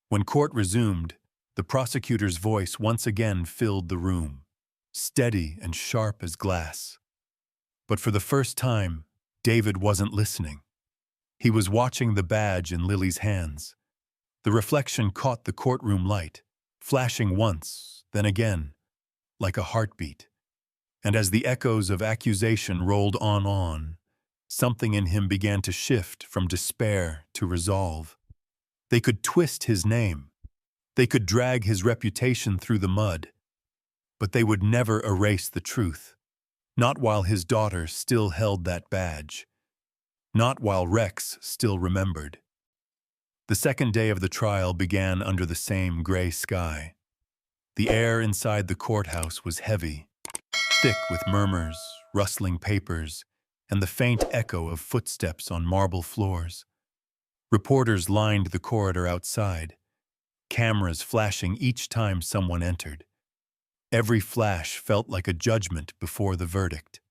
When court resumed, the prosecutor's voice once again filled the room, steady and sharp as glass. But for the first time, David wasn't listening. He was watching the badge in Lily's hands. The reflection caught the courtroom light, flashing once, then again, like a heartbeat. And as the echoes of accusation rolled on, something in him began to shift from despair to resolve. They could twist his name. They could drag his reputation through the mud. But they would never erase the truth, not while his daughter still held that badge. Not while Rex still remembered. The second day of the trial began under the same gray sky. The air inside the courthouse was heavy, thick with murmurs, rustling papers, and the faint echo of footsteps on marble floors. Reporters lined the corridor outside, cameras flashing each time someone entered. Every flash felt like a judgment before the verdict.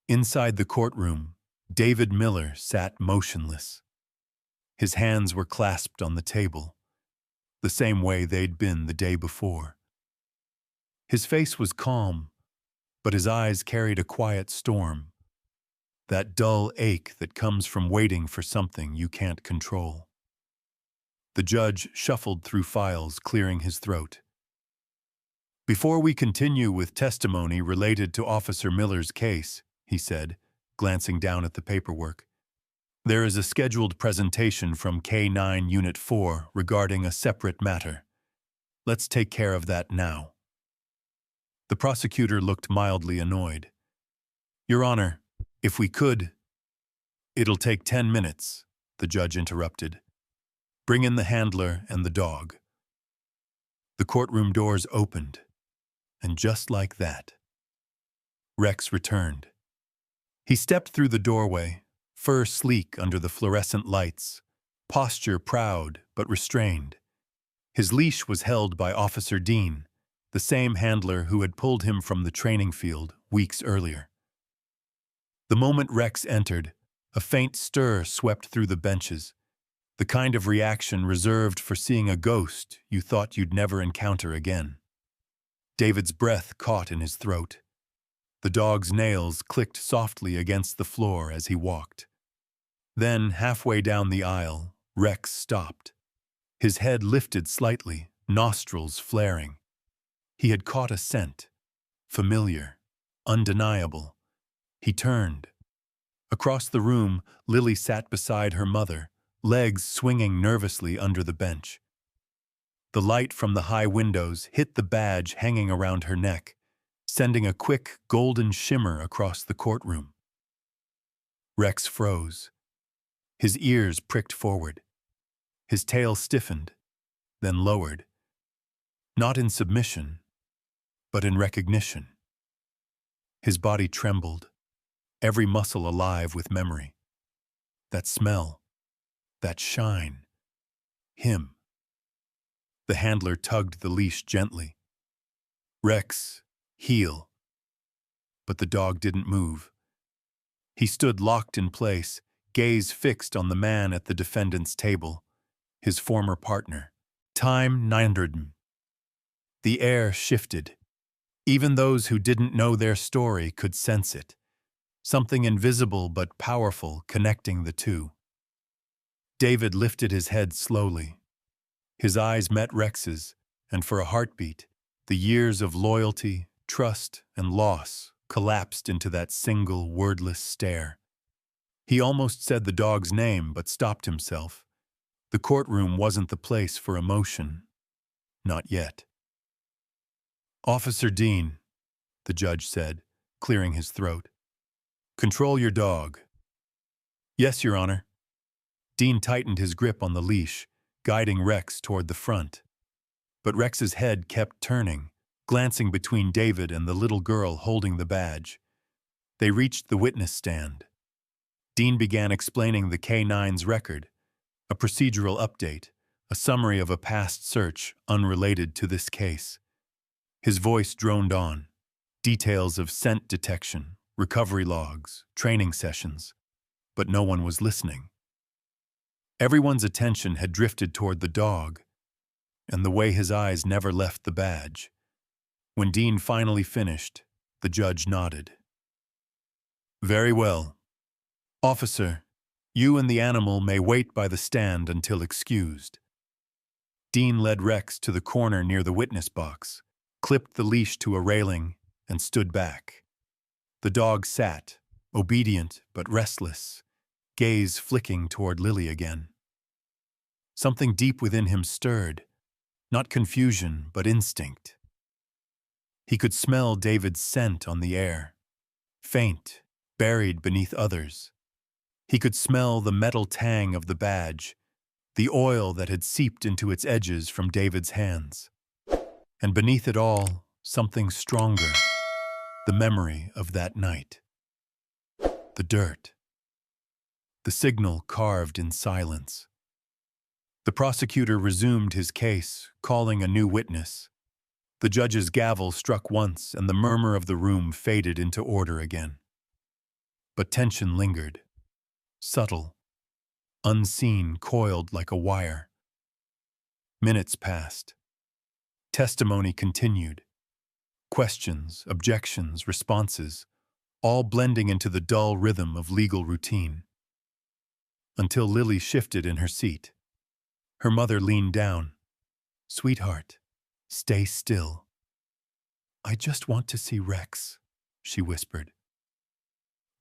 Inside the courtroom, David Miller sat motionless. His hands were clasped on the table, the same way they'd been the day before. His face was calm, but his eyes carried a quiet storm, that dull ache that comes from waiting for something you can't control. The judge shuffled through files, clearing his throat. "Before we continue with testimony related to Officer Miller's case," he said, glancing down at the paperwork, "there is a scheduled presentation from K9 Unit 4 regarding a separate matter. Let's take care of that now." The prosecutor looked mildly annoyed. "Your Honor, if we could—" "It'll take 10 minutes," the judge interrupted. "Bring in the handler and the dog." The courtroom doors opened, and just like that, Rex returned. He stepped through the doorway, fur sleek under the fluorescent lights, posture proud but restrained. His leash was held by Officer Dean, the same handler who had pulled him from the training field weeks earlier. The moment Rex entered, a faint stir swept through the benches, the kind of reaction reserved for seeing a ghost you thought you'd never encounter again. David's breath caught in his throat. The dog's nails clicked softly against the floor as he walked. Then, halfway down the aisle, Rex stopped. His head lifted slightly, nostrils flaring. He had caught a scent, familiar, undeniable. He turned. Across the room, Lily sat beside her mother, legs swinging nervously under the bench. The light from the high windows hit the badge hanging around her neck, sending a quick, golden shimmer across the courtroom. Rex froze. His ears pricked forward. His tail stiffened, then lowered. Not in submission, but in recognition. His body trembled, every muscle alive with memory. That smell, that shine, him. The handler tugged the leash gently. "Rex, heel." But the dog didn't move. He stood locked in place, gaze fixed on the man at the defendant's table, his former partner. Time 900. The air shifted. Even those who didn't know their story could sense it. Something invisible but powerful connecting the two. David lifted his head slowly. His eyes met Rex's, and for a heartbeat, the years of loyalty, trust, and loss collapsed into that single wordless stare. He almost said the dog's name but stopped himself. The courtroom wasn't the place for emotion. Not yet. "Officer Dean," the judge said, clearing his throat. "Control your dog." "Yes, Your Honor." Dean tightened his grip on the leash, guiding Rex toward the front. But Rex's head kept turning, glancing between David and the little girl holding the badge. They reached the witness stand. Dean began explaining the K9's record, a procedural update, a summary of a past search unrelated to this case. His voice droned on, details of scent detection, recovery logs, training sessions, but no one was listening. Everyone's attention had drifted toward the dog, and the way his eyes never left the badge. When Dean finally finished, the judge nodded. "Very well. Officer, you and the animal may wait by the stand until excused." Dean led Rex to the corner near the witness box, clipped the leash to a railing, and stood back. The dog sat, obedient but restless, gaze flicking toward Lily again. Something deep within him stirred, not confusion but instinct. He could smell David's scent on the air, faint, buried beneath others. He could smell the metal tang of the badge, the oil that had seeped into its edges from David's hands. And beneath it all, something stronger, the memory of that night. The dirt. The signal carved in silence. The prosecutor resumed his case, calling a new witness. The judge's gavel struck once, and the murmur of the room faded into order again. But tension lingered, subtle, unseen, coiled like a wire. Minutes passed. Testimony continued. Questions, objections, responses, all blending into the dull rhythm of legal routine. Until Lily shifted in her seat. Her mother leaned down. "Sweetheart, stay still." "I just want to see Rex," she whispered.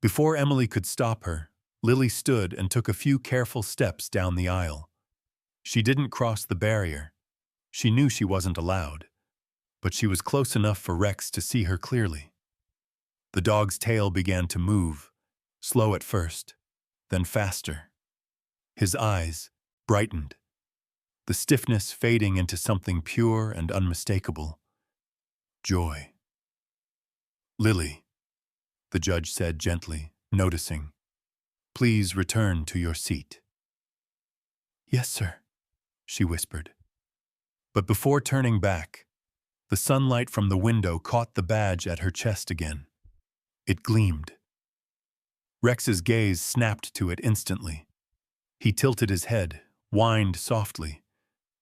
Before Emily could stop her, Lily stood and took a few careful steps down the aisle. She didn't cross the barrier. She knew she wasn't allowed, but she was close enough for Rex to see her clearly. The dog's tail began to move, slow at first, then faster. His eyes brightened, the stiffness fading into something pure and unmistakable. Joy. "Lily," the judge said gently, noticing, "please return to your seat." "Yes, sir," she whispered. But before turning back, the sunlight from the window caught the badge at her chest again. It gleamed. Rex's gaze snapped to it instantly. He tilted his head, whined softly,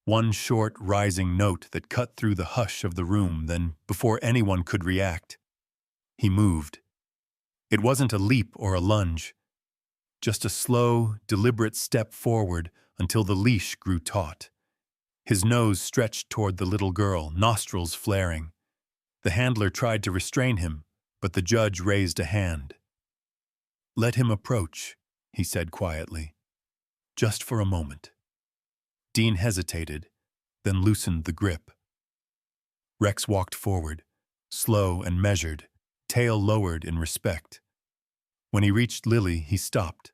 one short, rising note that cut through the hush of the room. Then, before anyone could react, he moved. It wasn't a leap or a lunge, just a slow, deliberate step forward until the leash grew taut. His nose stretched toward the little girl, nostrils flaring. The handler tried to restrain him, but the judge raised a hand. "Let him approach," he said quietly. "Just for a moment." Dean hesitated, then loosened the grip. Rex walked forward, slow and measured, tail lowered in respect. When he reached Lily, he stopped.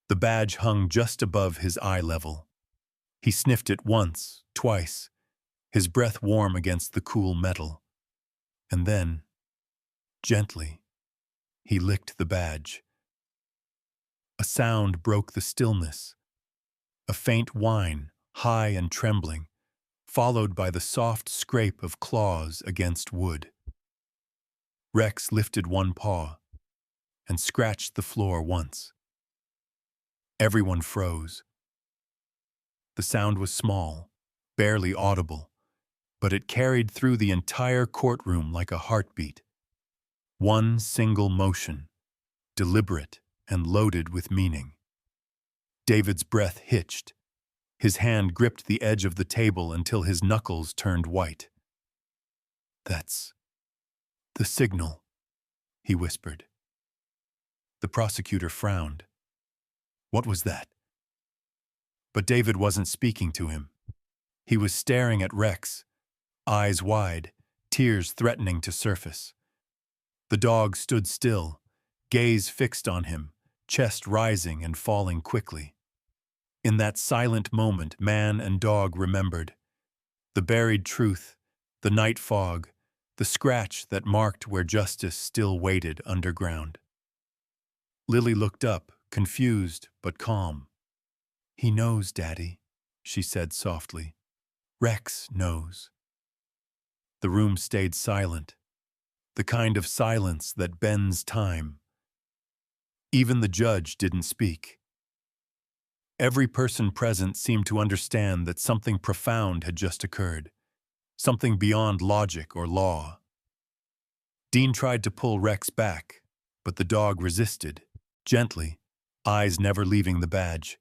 The badge hung just above his eye level. He sniffed it once, twice, his breath warm against the cool metal. And then, gently, he licked the badge. A sound broke the stillness, a faint whine, high and trembling, followed by the soft scrape of claws against wood. Rex lifted one paw and scratched the floor once. Everyone froze. The sound was small, barely audible, but it carried through the entire courtroom like a heartbeat. One single motion, deliberate and loaded with meaning. David's breath hitched. His hand gripped the edge of the table until his knuckles turned white. "That's the signal," he whispered. The prosecutor frowned. What was that? But David wasn't speaking to him. He was staring at Rex, eyes wide, tears threatening to surface. The dog stood still, gaze fixed on him, chest rising and falling quickly. In that silent moment, man and dog remembered. The buried truth, the night fog, the scratch that marked where justice still waited underground. Lily looked up, confused but calm. "He knows, Daddy," she said softly. "Rex knows." The room stayed silent, the kind of silence that bends time. Even the judge didn't speak. Every person present seemed to understand that something profound had just occurred, something beyond logic or law. Dean tried to pull Rex back, but the dog resisted, gently, eyes never leaving the badge.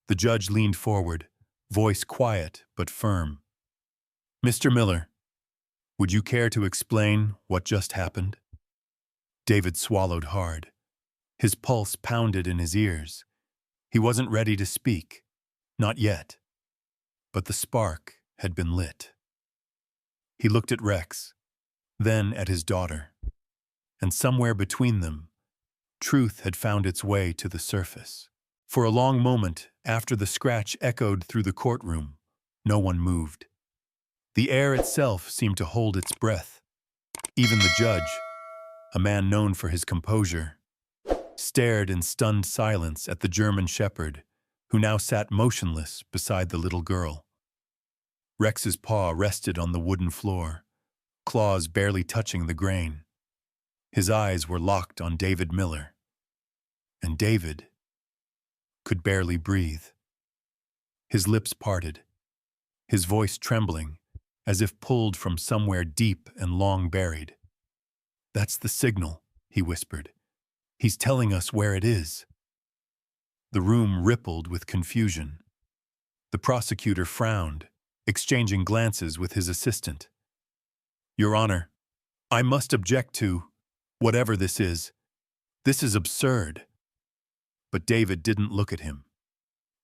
The judge leaned forward, voice quiet but firm. "Mr. Miller, would you care to explain what just happened?" David swallowed hard. His pulse pounded in his ears. He wasn't ready to speak, not yet. But the spark had been lit. He looked at Rex, then at his daughter. And somewhere between them, truth had found its way to the surface. For a long moment, after the scratch echoed through the courtroom, no one moved. The air itself seemed to hold its breath. Even the judge, a man known for his composure, stared in stunned silence at the German shepherd, who now sat motionless beside the little girl. Rex's paw rested on the wooden floor, claws barely touching the grain. His eyes were locked on David Miller. And David could barely breathe. His lips parted, his voice trembling, as if pulled from somewhere deep and long buried. "That's the signal," he whispered. "He's telling us where it is." The room rippled with confusion. The prosecutor frowned, exchanging glances with his assistant. "Your Honor, I must object to whatever this is. This is absurd." But David didn't look at him.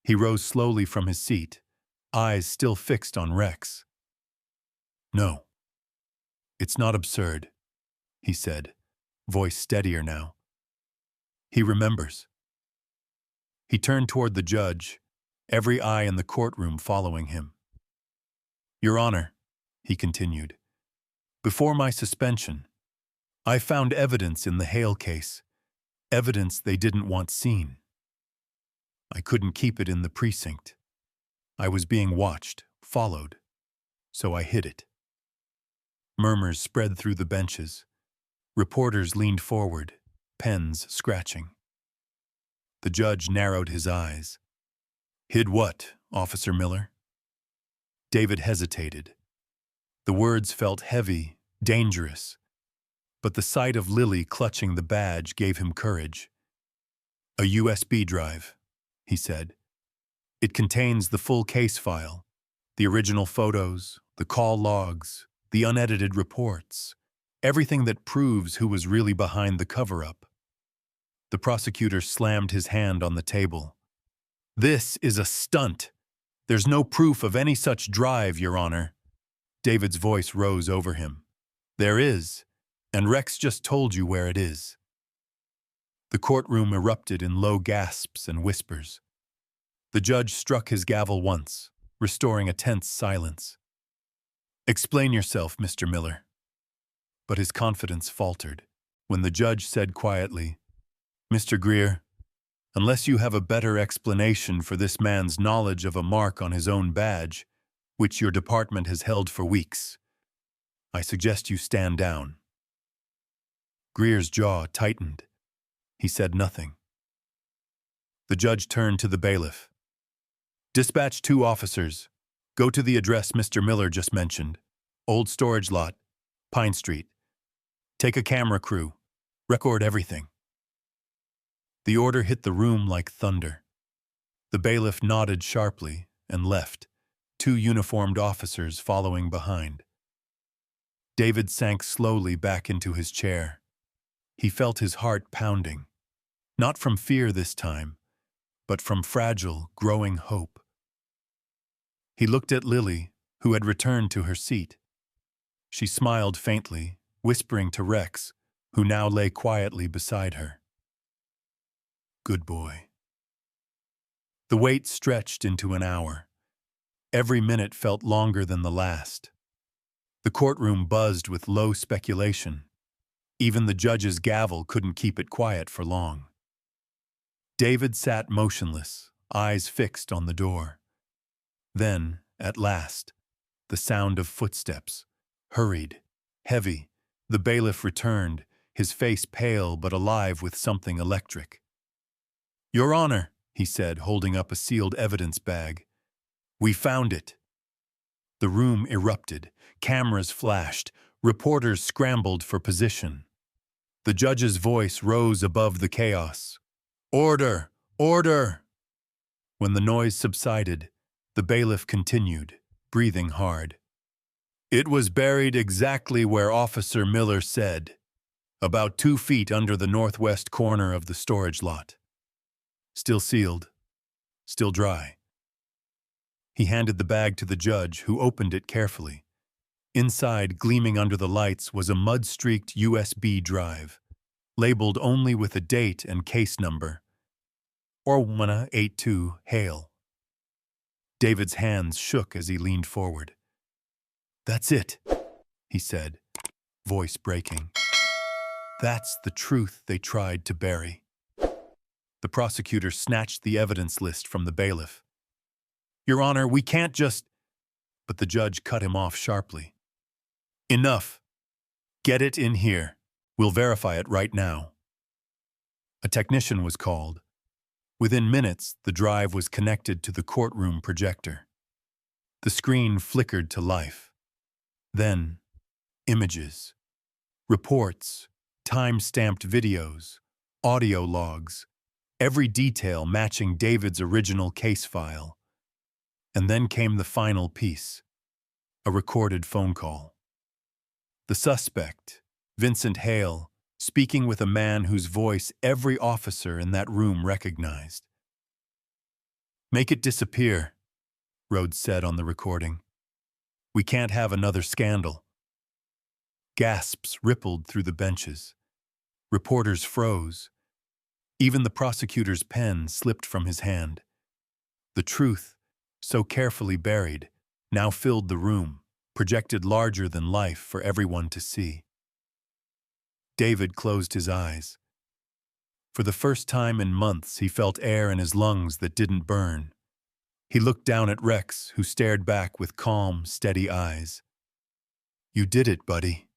He rose slowly from his seat, eyes still fixed on Rex. "No, it's not absurd," he said, voice steadier now. "He remembers." He turned toward the judge, every eye in the courtroom following him. "Your Honor," he continued, "before my suspension, I found evidence in the Hale case, evidence they didn't want seen. I couldn't keep it in the precinct. I was being watched, followed, so I hid it." Murmurs spread through the benches. Reporters leaned forward, pens scratching. The judge narrowed his eyes. "Hid what, Officer Miller?" David hesitated. The words felt heavy, dangerous, but the sight of Lily clutching the badge gave him courage. "A USB drive," he said. "It contains the full case file, the original photos, the call logs, the unedited reports, everything that proves who was really behind the cover-up." The prosecutor slammed his hand on the table. "This is a stunt. There's no proof of any such drive, Your Honor." David's voice rose over him. "There is, and Rex just told you where it is." The courtroom erupted in low gasps and whispers. The judge struck his gavel once, restoring a tense silence. "Explain yourself, Mr. Miller." But his confidence faltered when the judge said quietly, "Mr. Greer, unless you have a better explanation for this man's knowledge of a mark on his own badge, which your department has held for weeks, I suggest you stand down." Greer's jaw tightened. He said nothing. The judge turned to the bailiff. "Dispatch 2 officers. Go to the address Mr. Miller just mentioned. Old storage lot, Pine Street. Take a camera crew. Record everything." The order hit the room like thunder. The bailiff nodded sharply and left, 2 uniformed officers following behind. David sank slowly back into his chair. He felt his heart pounding, not from fear this time, but from fragile, growing hope. He looked at Lily, who had returned to her seat. She smiled faintly, whispering to Rex, who now lay quietly beside her. "Good boy." The wait stretched into an hour. Every minute felt longer than the last. The courtroom buzzed with low speculation. Even the judge's gavel couldn't keep it quiet for long. David sat motionless, eyes fixed on the door. Then, at last, the sound of footsteps, hurried, heavy. The bailiff returned, his face pale but alive with something electric. "Your Honor," he said, holding up a sealed evidence bag. "We found it." The room erupted, cameras flashed, reporters scrambled for position. The judge's voice rose above the chaos. "Order! Order!" When the noise subsided, the bailiff continued, breathing hard. "It was buried exactly where Officer Miller said, about 2 feet under the northwest corner of the storage lot. Still sealed, still dry." He handed the bag to the judge, who opened it carefully. Inside, gleaming under the lights, was a mud-streaked USB drive. labeled only with a date and case number, or 182 Hale. David's hands shook as he leaned forward. "That's it," he said, voice breaking. "That's the truth they tried to bury." The prosecutor snatched the evidence list from the bailiff. "Your Honor, we can't just—" But the judge cut him off sharply. "Enough. Get it in here. We'll verify it right now." A technician was called. Within minutes, the drive was connected to the courtroom projector. The screen flickered to life. Then, images, reports, time-stamped videos, audio logs, every detail matching David's original case file. And then came the final piece, a recorded phone call. The suspect, Vincent Hale, speaking with a man whose voice every officer in that room recognized. "Make it disappear," Rhodes said on the recording. "We can't have another scandal." Gasps rippled through the benches. Reporters froze. Even the prosecutor's pen slipped from his hand. The truth, so carefully buried, now filled the room, projected larger than life for everyone to see. David closed his eyes. For the first time in months, he felt air in his lungs that didn't burn. He looked down at Rex, who stared back with calm, steady eyes. "You did it, buddy,"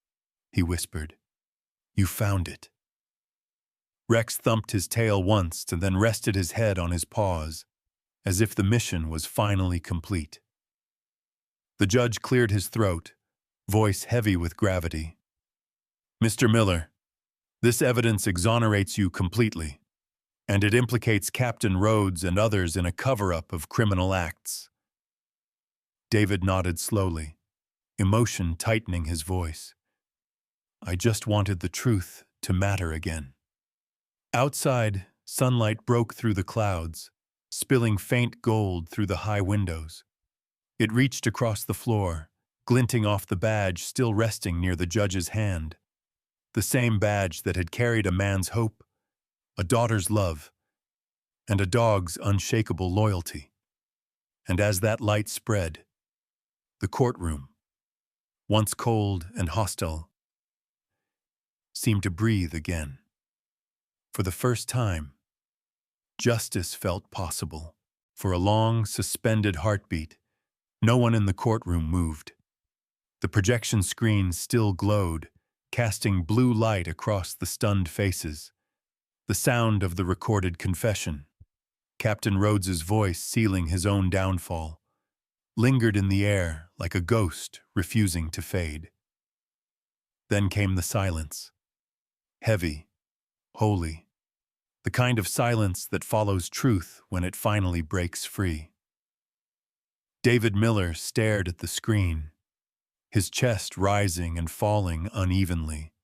he whispered. "You found it." Rex thumped his tail once and then rested his head on his paws, as if the mission was finally complete. The judge cleared his throat, voice heavy with gravity. "Mr. Miller, this evidence exonerates you completely, and it implicates Captain Rhodes and others in a cover-up of criminal acts." David nodded slowly, emotion tightening his voice. "I just wanted the truth to matter again." Outside, sunlight broke through the clouds, spilling faint gold through the high windows. It reached across the floor, glinting off the badge still resting near the judge's hand. The same badge that had carried a man's hope, a daughter's love, and a dog's unshakable loyalty. And as that light spread, the courtroom, once cold and hostile, seemed to breathe again. For the first time, justice felt possible. For a long, suspended heartbeat, no one in the courtroom moved. The projection screen still glowed, casting blue light across the stunned faces. The sound of the recorded confession, Captain Rhodes's voice sealing his own downfall, lingered in the air like a ghost refusing to fade. Then came the silence, heavy, holy, the kind of silence that follows truth when it finally breaks free. David Miller stared at the screen, his chest rising and falling unevenly.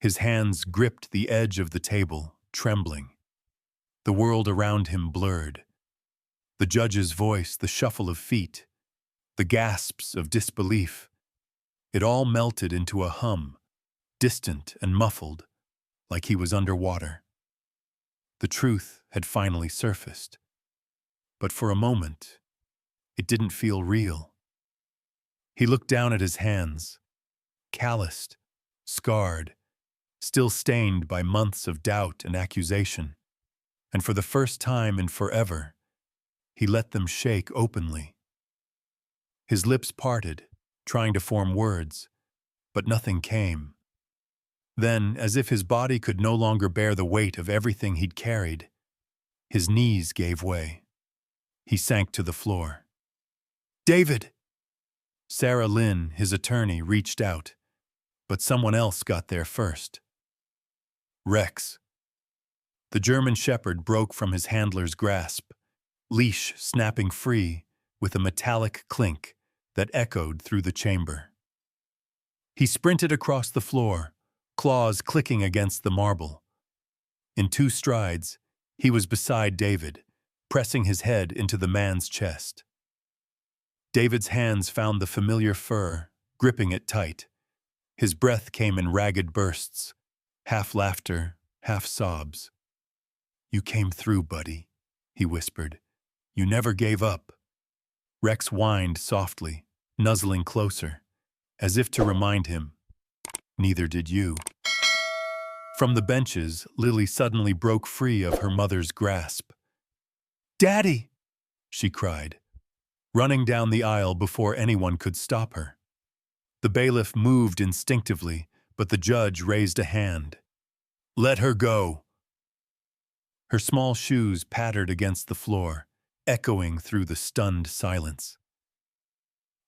His hands gripped the edge of the table, trembling. The world around him blurred. The judge's voice, the shuffle of feet, the gasps of disbelief. It all melted into a hum, distant and muffled, like he was underwater. The truth had finally surfaced. But for a moment, it didn't feel real. He looked down at his hands, calloused, scarred, still stained by months of doubt and accusation. And for the first time in forever, he let them shake openly. His lips parted, trying to form words, but nothing came. Then, as if his body could no longer bear the weight of everything he'd carried, his knees gave way. He sank to the floor. "David!" Sarah Lynn, his attorney, reached out, but someone else got there first. "Rex." The German shepherd broke from his handler's grasp, leash snapping free with a metallic clink that echoed through the chamber. He sprinted across the floor, claws clicking against the marble. In 2 strides, he was beside David, pressing his head into the man's chest. David's hands found the familiar fur, gripping it tight. His breath came in ragged bursts, half laughter, half sobs. "You came through, buddy," he whispered. "You never gave up." Rex whined softly, nuzzling closer, as if to remind him, "Neither did you." From the benches, Lily suddenly broke free of her mother's grasp. "Daddy!" she cried, running down the aisle before anyone could stop her. The bailiff moved instinctively, but the judge raised a hand. "Let her go." Her small shoes pattered against the floor, echoing through the stunned silence.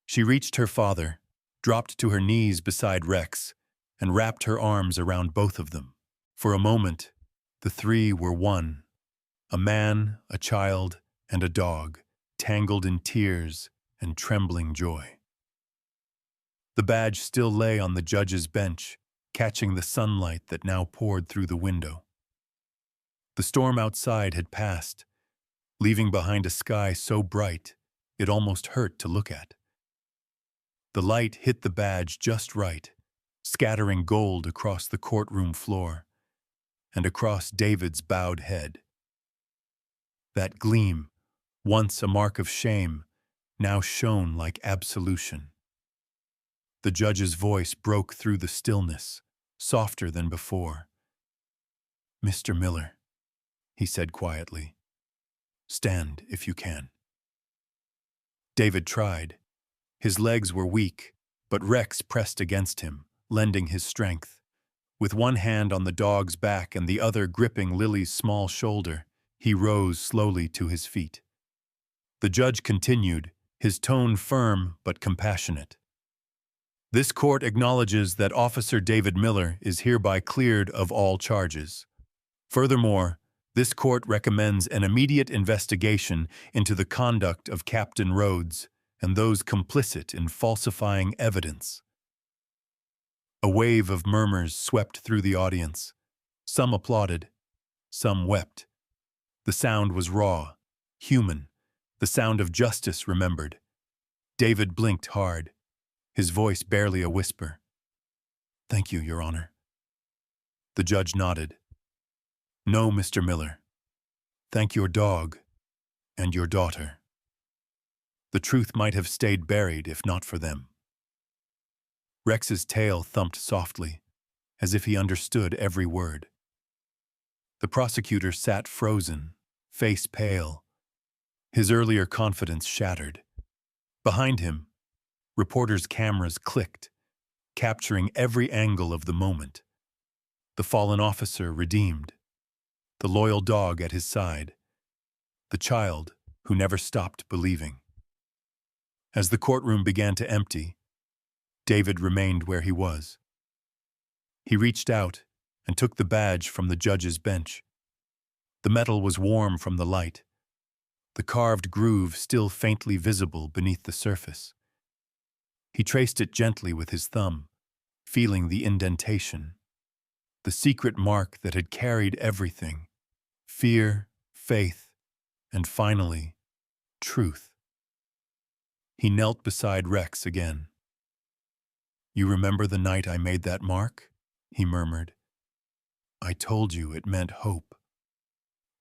She reached her father, dropped to her knees beside Rex, and wrapped her arms around both of them. For a moment, the three were one: a man, a child, and a dog, tangled in tears and trembling joy. The badge still lay on the judge's bench, catching the sunlight that now poured through the window. The storm outside had passed, leaving behind a sky so bright it almost hurt to look at. The light hit the badge just right, scattering gold across the courtroom floor and across David's bowed head. That gleam, once a mark of shame, now shone like absolution. The judge's voice broke through the stillness, softer than before. "Mr. Miller," he said quietly, "stand if you can." David tried. His legs were weak, but Rex pressed against him, lending his strength. With one hand on the dog's back and the other gripping Lily's small shoulder, he rose slowly to his feet. The judge continued, his tone firm but compassionate. "This court acknowledges that Officer David Miller is hereby cleared of all charges. Furthermore, this court recommends an immediate investigation into the conduct of Captain Rhodes and those complicit in falsifying evidence." A wave of murmurs swept through the audience. Some applauded, some wept. The sound was raw, human, the sound of justice remembered. David blinked hard, his voice barely a whisper. "Thank you, Your Honor." The judge nodded. "No, Mr. Miller. Thank your dog and your daughter. The truth might have stayed buried if not for them." Rex's tail thumped softly, as if he understood every word. The prosecutor sat frozen, face pale, his earlier confidence shattered. Behind him, reporters' cameras clicked, capturing every angle of the moment. The fallen officer redeemed, the loyal dog at his side, the child who never stopped believing. As the courtroom began to empty, David remained where he was. He reached out and took the badge from the judge's bench. The metal was warm from the light, the carved groove still faintly visible beneath the surface. He traced it gently with his thumb, feeling the indentation, the secret mark that had carried everything: fear, faith, and finally, truth. He knelt beside Rex again. "You remember the night I made that mark?" he murmured. "I told you it meant hope."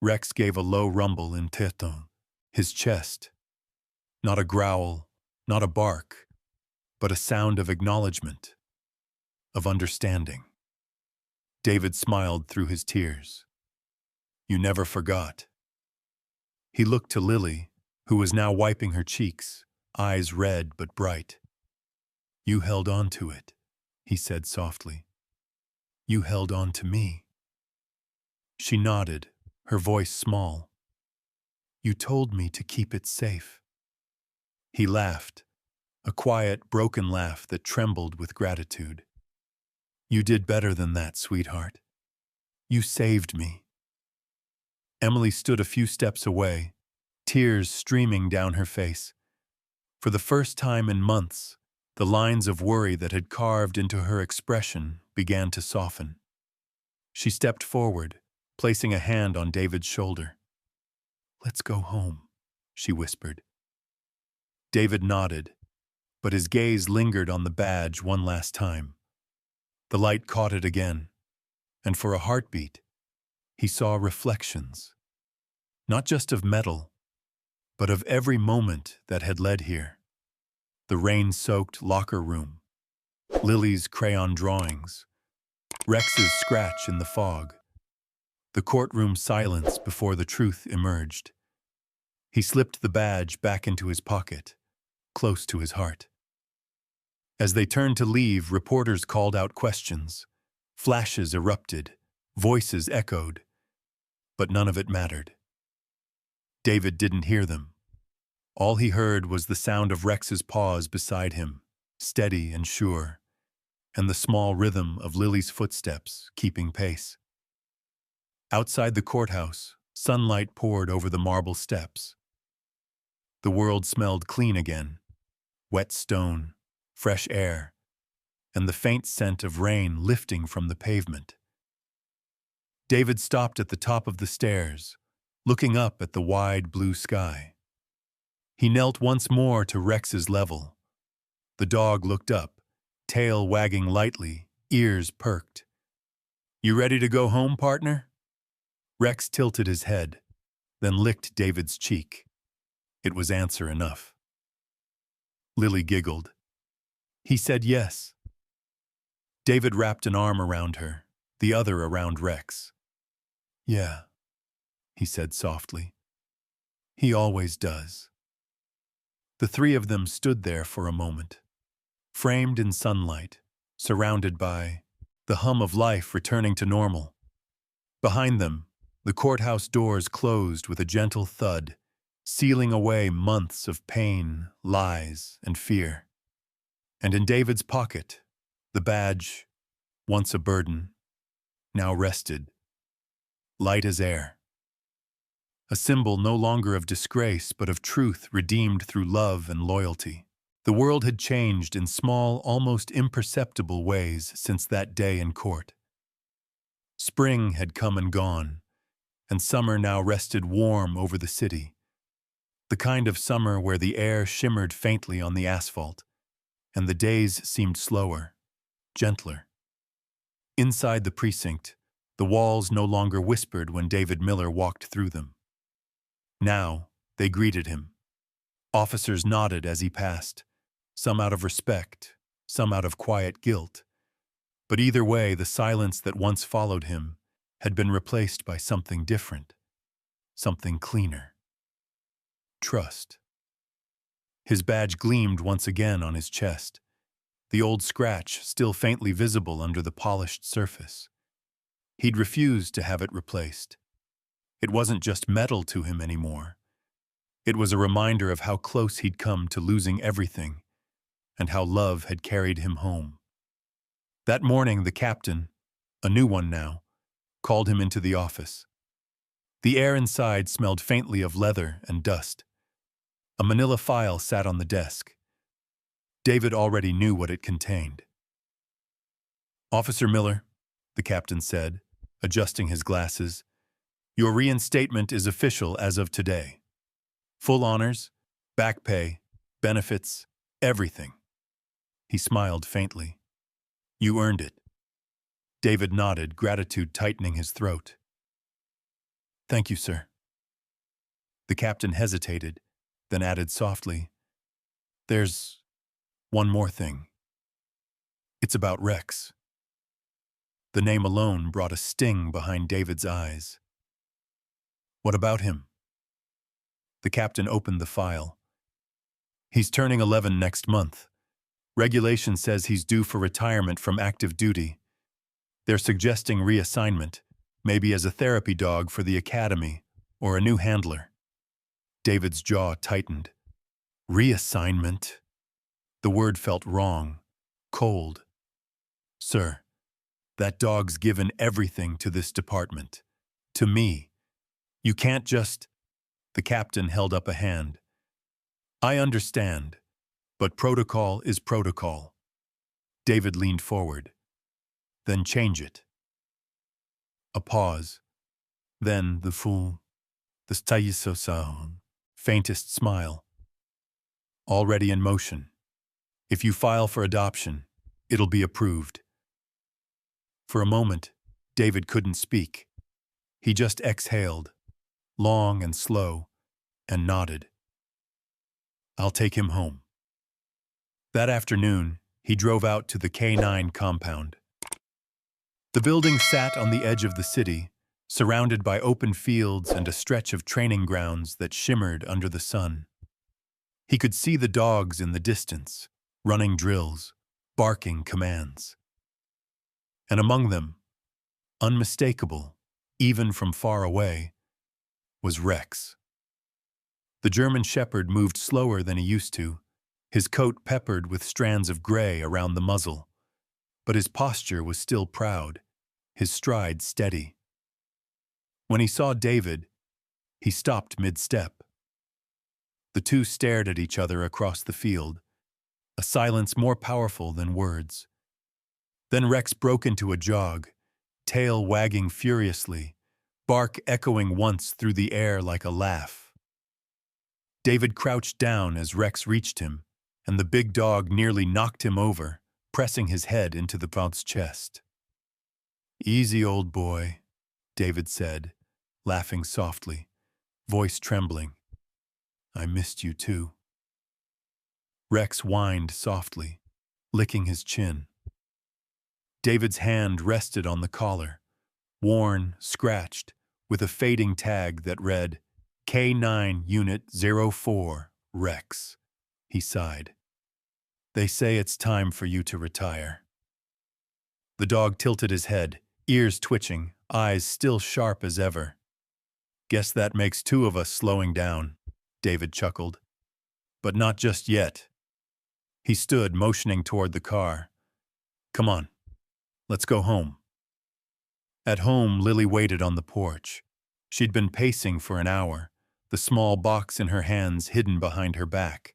Rex gave a low rumble in Teton, his chest. Not a growl, not a bark, but a sound of acknowledgement, of understanding. David smiled through his tears. "You never forgot." He looked to Lily, who was now wiping her cheeks, eyes red but bright. "You held on to it," he said softly. "You held on to me." She nodded, her voice small. "You told me to keep it safe." He laughed, a quiet, broken laugh that trembled with gratitude. "You did better than that, sweetheart. You saved me." Emily stood a few steps away, tears streaming down her face. For the first time in months, the lines of worry that had carved into her expression began to soften. She stepped forward, placing a hand on David's shoulder. "Let's go home," she whispered. David nodded, but his gaze lingered on the badge one last time. The light caught it again, and for a heartbeat, he saw reflections, not just of metal, but of every moment that had led here. The rain-soaked locker room, Lily's crayon drawings, Rex's scratch in the fog, the courtroom silence before the truth emerged. He slipped the badge back into his pocket, close to his heart. As they turned to leave, reporters called out questions. Flashes erupted, voices echoed, but none of it mattered. David didn't hear them. All he heard was the sound of Rex's paws beside him, steady and sure, and the small rhythm of Lily's footsteps keeping pace. Outside the courthouse, sunlight poured over the marble steps. The world smelled clean again, wet stone, fresh air, and the faint scent of rain lifting from the pavement. David stopped at the top of the stairs, looking up at the wide blue sky. He knelt once more to Rex's level. The dog looked up, tail wagging lightly, ears perked. "You ready to go home, partner?" Rex tilted his head, then licked David's cheek. It was answer enough. Lily giggled. He said yes. David wrapped an arm around her, the other around Rex. "Yeah," he said softly. "He always does." The three of them stood there for a moment, framed in sunlight, surrounded by the hum of life returning to normal. Behind them, the courthouse doors closed with a gentle thud, sealing away months of pain, lies, and fear. And in David's pocket, the badge, once a burden, now rested, light as air. A symbol no longer of disgrace, but of truth redeemed through love and loyalty. The world had changed in small, almost imperceptible ways since that day in court. Spring had come and gone, and summer now rested warm over the city. The kind of summer where the air shimmered faintly on the asphalt, and the days seemed slower, gentler. Inside the precinct, the walls no longer whispered when David Miller walked through them. Now, they greeted him. Officers nodded as he passed, some out of respect, some out of quiet guilt. But either way, the silence that once followed him had been replaced by something different, something cleaner. Trust. His badge gleamed once again on his chest, the old scratch still faintly visible under the polished surface. He'd refused to have it replaced. It wasn't just metal to him anymore. It was a reminder of how close he'd come to losing everything, and how love had carried him home. That morning, the captain, a new one now, called him into the office. The air inside smelled faintly of leather and dust. A manila file sat on the desk. David already knew what it contained. "Officer Miller," the captain said, adjusting his glasses, "your reinstatement is official as of today. Full honors, back pay, benefits, everything." He smiled faintly. "You earned it." David nodded, gratitude tightening his throat. "Thank you, sir." The captain hesitated, then added softly, "There's one more thing. It's about Rex." The name alone brought a sting behind David's eyes. "What about him?" The captain opened the file. "He's turning 11 next month. Regulation says he's due for retirement from active duty. They're suggesting reassignment, maybe as a therapy dog for the academy or a new handler." David's jaw tightened. Reassignment? The word felt wrong, cold. "Sir, that dog's given everything to this department. To me. You can't just—" The captain held up a hand. "I understand, but protocol is protocol." David leaned forward. "Then change it." A pause. Then the faintest smile. "Already in motion. If you file for adoption, it'll be approved." For a moment, David couldn't speak. He just exhaled, long and slow, and nodded. I'll take him home. That afternoon, he drove out to the K9 compound. The building sat on the edge of the city, surrounded by open fields and a stretch of training grounds that shimmered under the sun. He could see the dogs in the distance, running drills, barking commands. And among them, unmistakable, even from far away, was Rex. The German shepherd moved slower than he used to, his coat peppered with strands of gray around the muzzle, but his posture was still proud, his stride steady. When he saw David, he stopped mid-step. The two stared at each other across the field, a silence more powerful than words. Then Rex broke into a jog, tail wagging furiously, bark echoing once through the air like a laugh. David crouched down as Rex reached him, and the big dog nearly knocked him over, pressing his head into the pump's chest. "Easy, old boy," David said, laughing softly, voice trembling. "I missed you too." Rex whined softly, licking his chin. David's hand rested on the collar, worn, scratched, with a fading tag that read, K9 Unit 04, Rex. He sighed. "They say it's time for you to retire." The dog tilted his head, ears twitching, eyes still sharp as ever. "Guess that makes two of us slowing down," David chuckled. "But not just yet." He stood, motioning toward the car. "Come on, let's go home." At home, Lily waited on the porch. She'd been pacing for an hour, the small box in her hands hidden behind her back.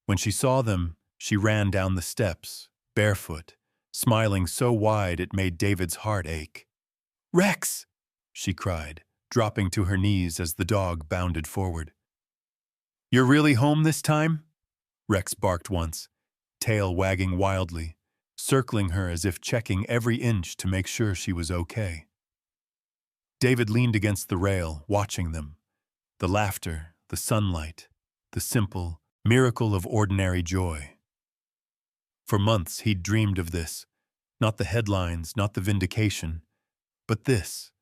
When she saw them, she ran down the steps, barefoot, smiling so wide it made David's heart ache. "Rex!" she cried, dropping to her knees as the dog bounded forward. "You're really home this time?" Rex barked once, tail wagging wildly, circling her as if checking every inch to make sure she was okay. David leaned against the rail, watching them. The laughter, the sunlight, the simple miracle of ordinary joy. For months he'd dreamed of this, not the headlines, not the vindication, but this.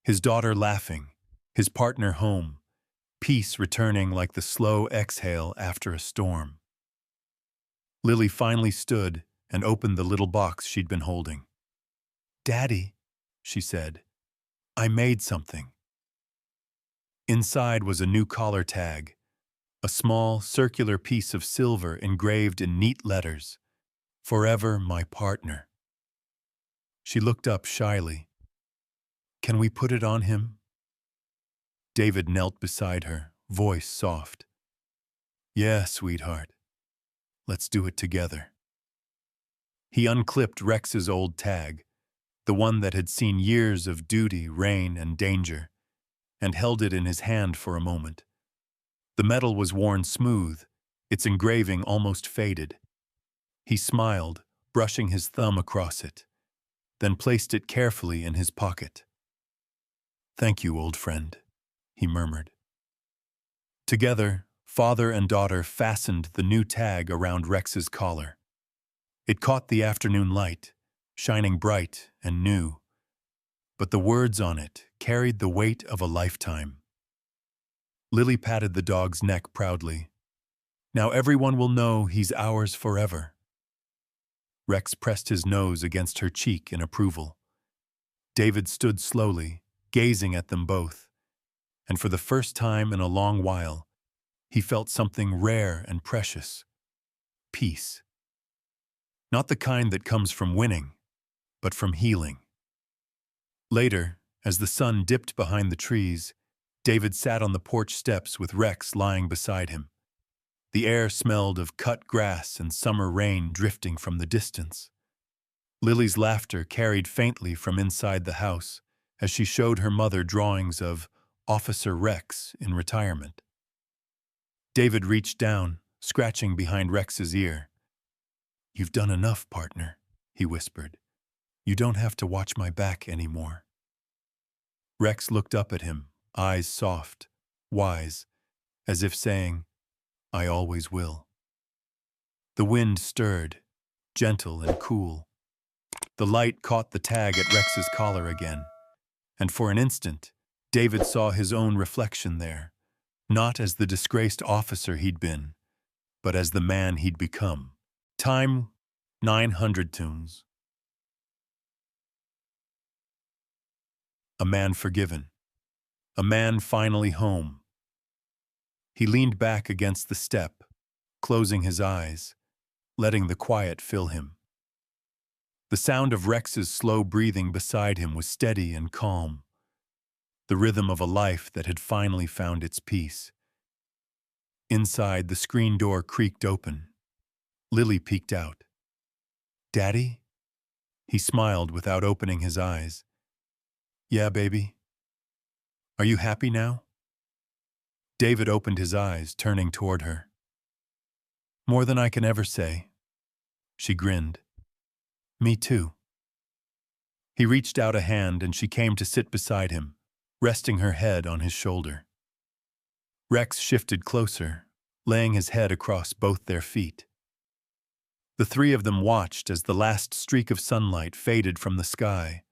His daughter laughing, his partner home, peace returning like the slow exhale after a storm. Lily finally stood and opened the little box she'd been holding. "Daddy," she said, "I made something." Inside was a new collar tag, a small, circular piece of silver engraved in neat letters, "Forever my partner." She looked up shyly. "Can we put it on him?" David knelt beside her, voice soft. "Yeah, sweetheart. Let's do it together." He unclipped Rex's old tag, the one that had seen years of duty, rain, and danger, and held it in his hand for a moment. The metal was worn smooth, its engraving almost faded. He smiled, brushing his thumb across it, then placed it carefully in his pocket. "Thank you, old friend," he murmured. Together, father and daughter fastened the new tag around Rex's collar. It caught the afternoon light, shining bright and new, but the words on it carried the weight of a lifetime. Lily patted the dog's neck proudly. "Now everyone will know he's ours forever." Rex pressed his nose against her cheek in approval. David stood slowly, gazing at them both, and for the first time in a long while, he felt something rare and precious. Peace. Not the kind that comes from winning, but from healing. Later, as the sun dipped behind the trees, David sat on the porch steps with Rex lying beside him. The air smelled of cut grass and summer rain drifting from the distance. Lily's laughter carried faintly from inside the house as she showed her mother drawings of Officer Rex in retirement. David reached down, scratching behind Rex's ear. "You've done enough, partner," he whispered. You don't have to watch my back anymore. Rex looked up at him, eyes soft, wise, as if saying, I always will. The wind stirred, gentle and cool. The light caught the tag at Rex's collar again, and for an instant, David saw his own reflection there, not as the disgraced officer he'd been, but as the man he'd become. Time 900 tunes. A man forgiven. A man finally home. He leaned back against the step, closing his eyes, letting the quiet fill him. The sound of Rex's slow breathing beside him was steady and calm, the rhythm of a life that had finally found its peace. Inside, the screen door creaked open. Lily peeked out. Daddy? He smiled without opening his eyes. Yeah, baby. Are you happy now? David opened his eyes, turning toward her. More than I can ever say. She grinned. Me too. He reached out a hand and she came to sit beside him, resting her head on his shoulder. Rex shifted closer, laying his head across both their feet. The three of them watched as the last streak of sunlight faded from the sky,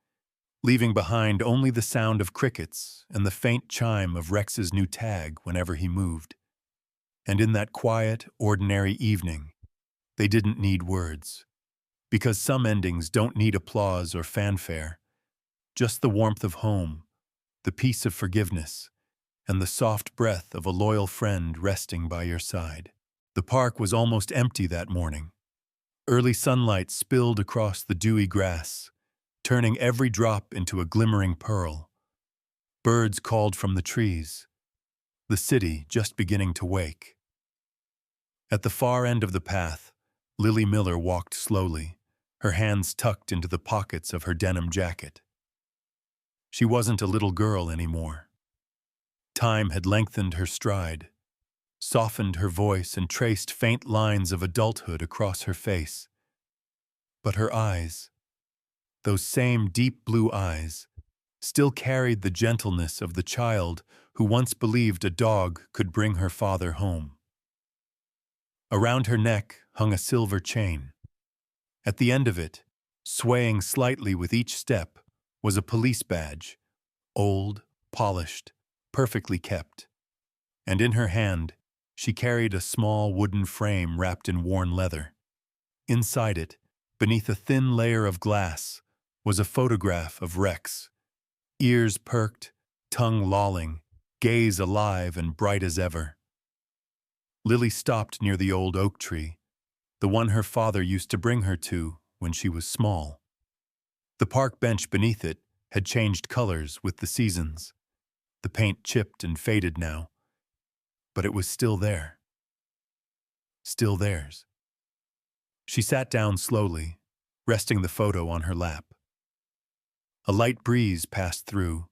leaving behind only the sound of crickets and the faint chime of Rex's new tag whenever he moved. And in that quiet, ordinary evening, they didn't need words. Because some endings don't need applause or fanfare, just the warmth of home, the peace of forgiveness, and the soft breath of a loyal friend resting by your side. The park was almost empty that morning. Early sunlight spilled across the dewy grass, turning every drop into a glimmering pearl. Birds called from the trees, the city just beginning to wake. At the far end of the path, Lily Miller walked slowly, her hands tucked into the pockets of her denim jacket. She wasn't a little girl anymore. Time had lengthened her stride, softened her voice, and traced faint lines of adulthood across her face. But her eyes, those same deep blue eyes, still carried the gentleness of the child who once believed a dog could bring her father home. Around her neck hung a silver chain. At the end of it, swaying slightly with each step, was a police badge, old, polished, perfectly kept. And in her hand, she carried a small wooden frame wrapped in worn leather. Inside it, beneath a thin layer of glass, was a photograph of Rex, ears perked, tongue lolling, gaze alive and bright as ever. Lily stopped near the old oak tree, the one her father used to bring her to when she was small. The park bench beneath it had changed colors with the seasons, the paint chipped and faded now, but it was still there. Still theirs. She sat down slowly, resting the photo on her lap. A light breeze passed through,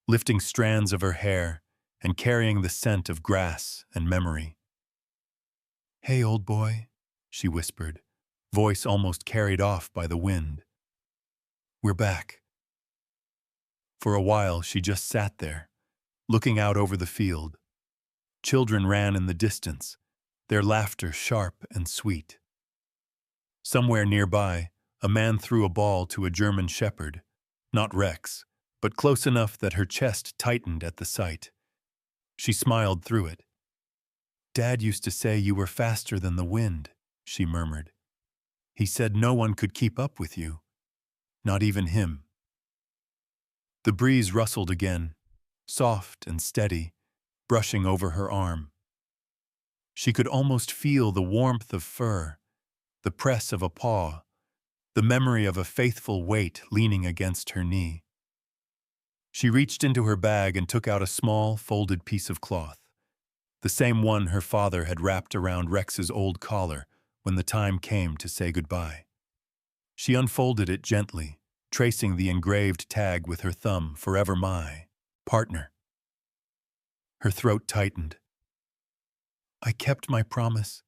lifting strands of her hair and carrying the scent of grass and memory. Hey, old boy, she whispered, voice almost carried off by the wind. We're back. For a while, she just sat there, looking out over the field. Children ran in the distance, their laughter sharp and sweet. Somewhere nearby, a man threw a ball to a German shepherd, not Rex, but close enough that her chest tightened at the sight. She smiled through it. Dad used to say you were faster than the wind, she murmured. He said no one could keep up with you, not even him. The breeze rustled again, soft and steady, brushing over her arm. She could almost feel the warmth of fur, the press of a paw, the memory of a faithful weight leaning against her knee. She reached into her bag and took out a small, folded piece of cloth, the same one her father had wrapped around Rex's old collar when the time came to say goodbye. She unfolded it gently, tracing the engraved tag with her thumb, forever my partner. Her throat tightened. I kept my promise,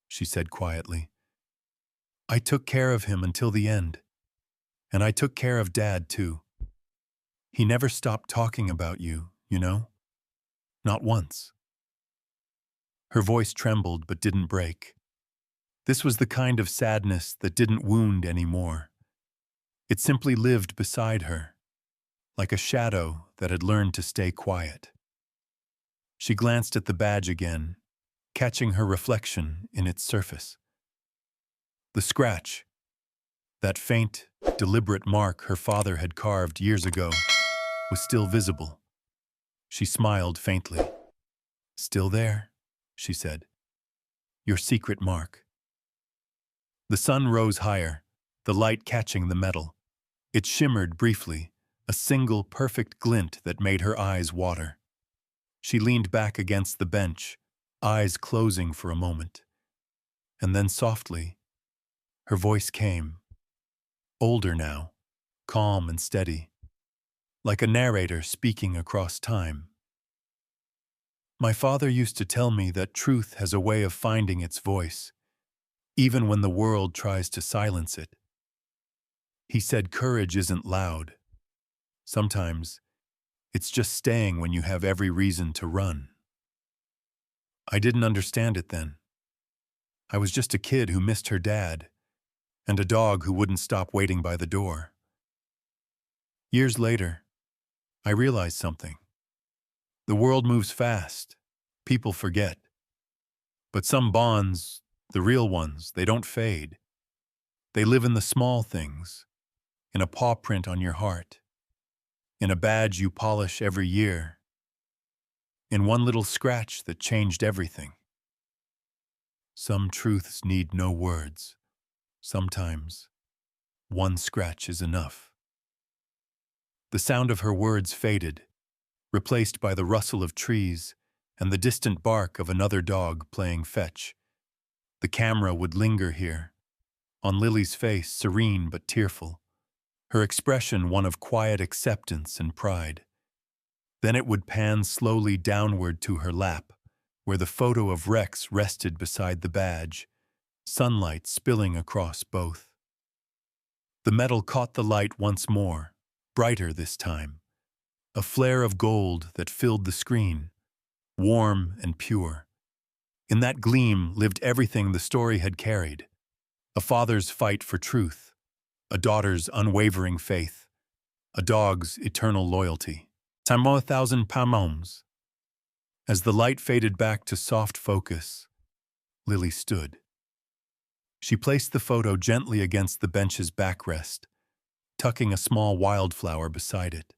she said quietly. I took care of him until the end, And I took care of Dad, too. He never stopped talking about you, you know? Not once. Her voice trembled but didn't break. This was the kind of sadness that didn't wound anymore. It simply lived beside her, like a shadow that had learned to stay quiet. She glanced at the badge again, catching her reflection in its surface. The scratch, that faint, deliberate mark her father had carved years ago, was still visible. She smiled faintly. "Still there," she said. "Your secret mark." The sun rose higher, the light catching the metal. It shimmered briefly, a single perfect glint that made her eyes water. She leaned back against the bench, eyes closing for a moment. And then softly, her voice came, older now, calm and steady, like a narrator speaking across time. "My father used to tell me that truth has a way of finding its voice, even when the world tries to silence it. He said courage isn't loud. Sometimes, it's just staying when you have every reason to run." I didn't understand it then. I was just a kid who missed her dad, and a dog who wouldn't stop waiting by the door. Years later, I realized something. The world moves fast. People forget. But some bonds, the real ones, they don't fade. They live in the small things, in a paw print on your heart, in a badge you polish every year, in one little scratch that changed everything. Some truths need no words. Sometimes, one scratch is enough. The sound of her words faded, replaced by the rustle of trees and the distant bark of another dog playing fetch. The camera would linger here, on Lily's face serene but tearful, her expression one of quiet acceptance and pride. Then it would pan slowly downward to her lap, where the photo of Rex rested beside the badge, sunlight spilling across both. The metal caught the light once more, brighter this time, a flare of gold that filled the screen, warm and pure. In that gleam lived everything the story had carried: a father's fight for truth, a daughter's unwavering faith, a dog's eternal loyalty. Tamo 1,000 pounds. As the light faded back to soft focus, Lily stood. She placed the photo gently against the bench's backrest, tucking a small wildflower beside it.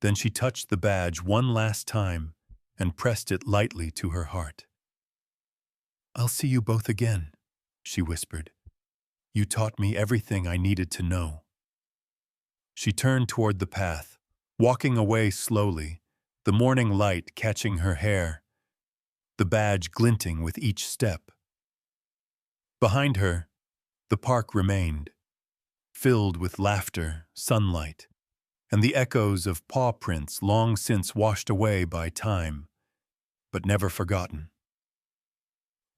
Then she touched the badge one last time and pressed it lightly to her heart. "I'll see you both again," she whispered. "You taught me everything I needed to know." She turned toward the path, walking away slowly, the morning light catching her hair, the badge glinting with each step. Behind her, the park remained, filled with laughter, sunlight, and the echoes of paw prints long since washed away by time, but never forgotten.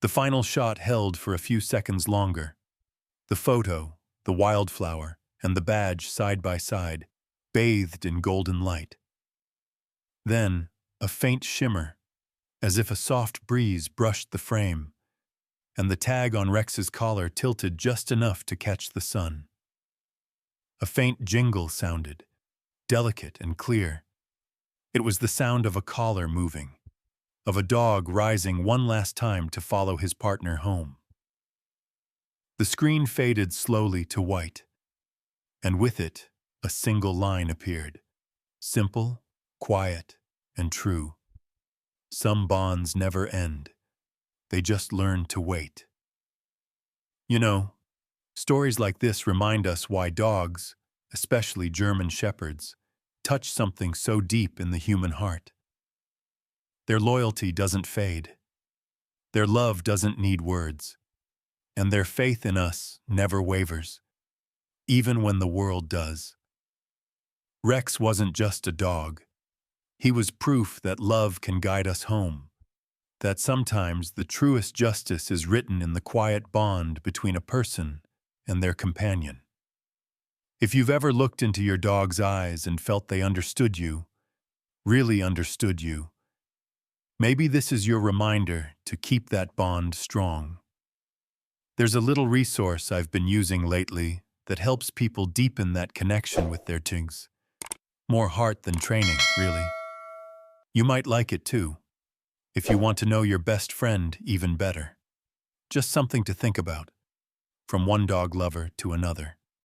The final shot held for a few seconds longer. The photo, the wildflower, and the badge side by side, bathed in golden light. Then, a faint shimmer, as if a soft breeze brushed the frame, and the tag on Rex's collar tilted just enough to catch the sun. A faint jingle sounded, delicate and clear. It was the sound of a collar moving, of a dog rising one last time to follow his partner home. The screen faded slowly to white, and with it, a single line appeared, simple, quiet, and true. Some bonds never end. They just learn to wait. You know, stories like this remind us why dogs, especially German shepherds, touch something so deep in the human heart. Their loyalty doesn't fade. Their love doesn't need words. And their faith in us never wavers, even when the world does. Rex wasn't just a dog. He was proof that love can guide us home, that sometimes the truest justice is written in the quiet bond between a person and their companion. If you've ever looked into your dog's eyes and felt they understood you, really understood you, maybe this is your reminder to keep that bond strong. There's a little resource I've been using lately that helps people deepen that connection with their dogs. More heart than training, really. You might like it too, if you want to know your best friend even better. Just something to think about, from one dog lover to another.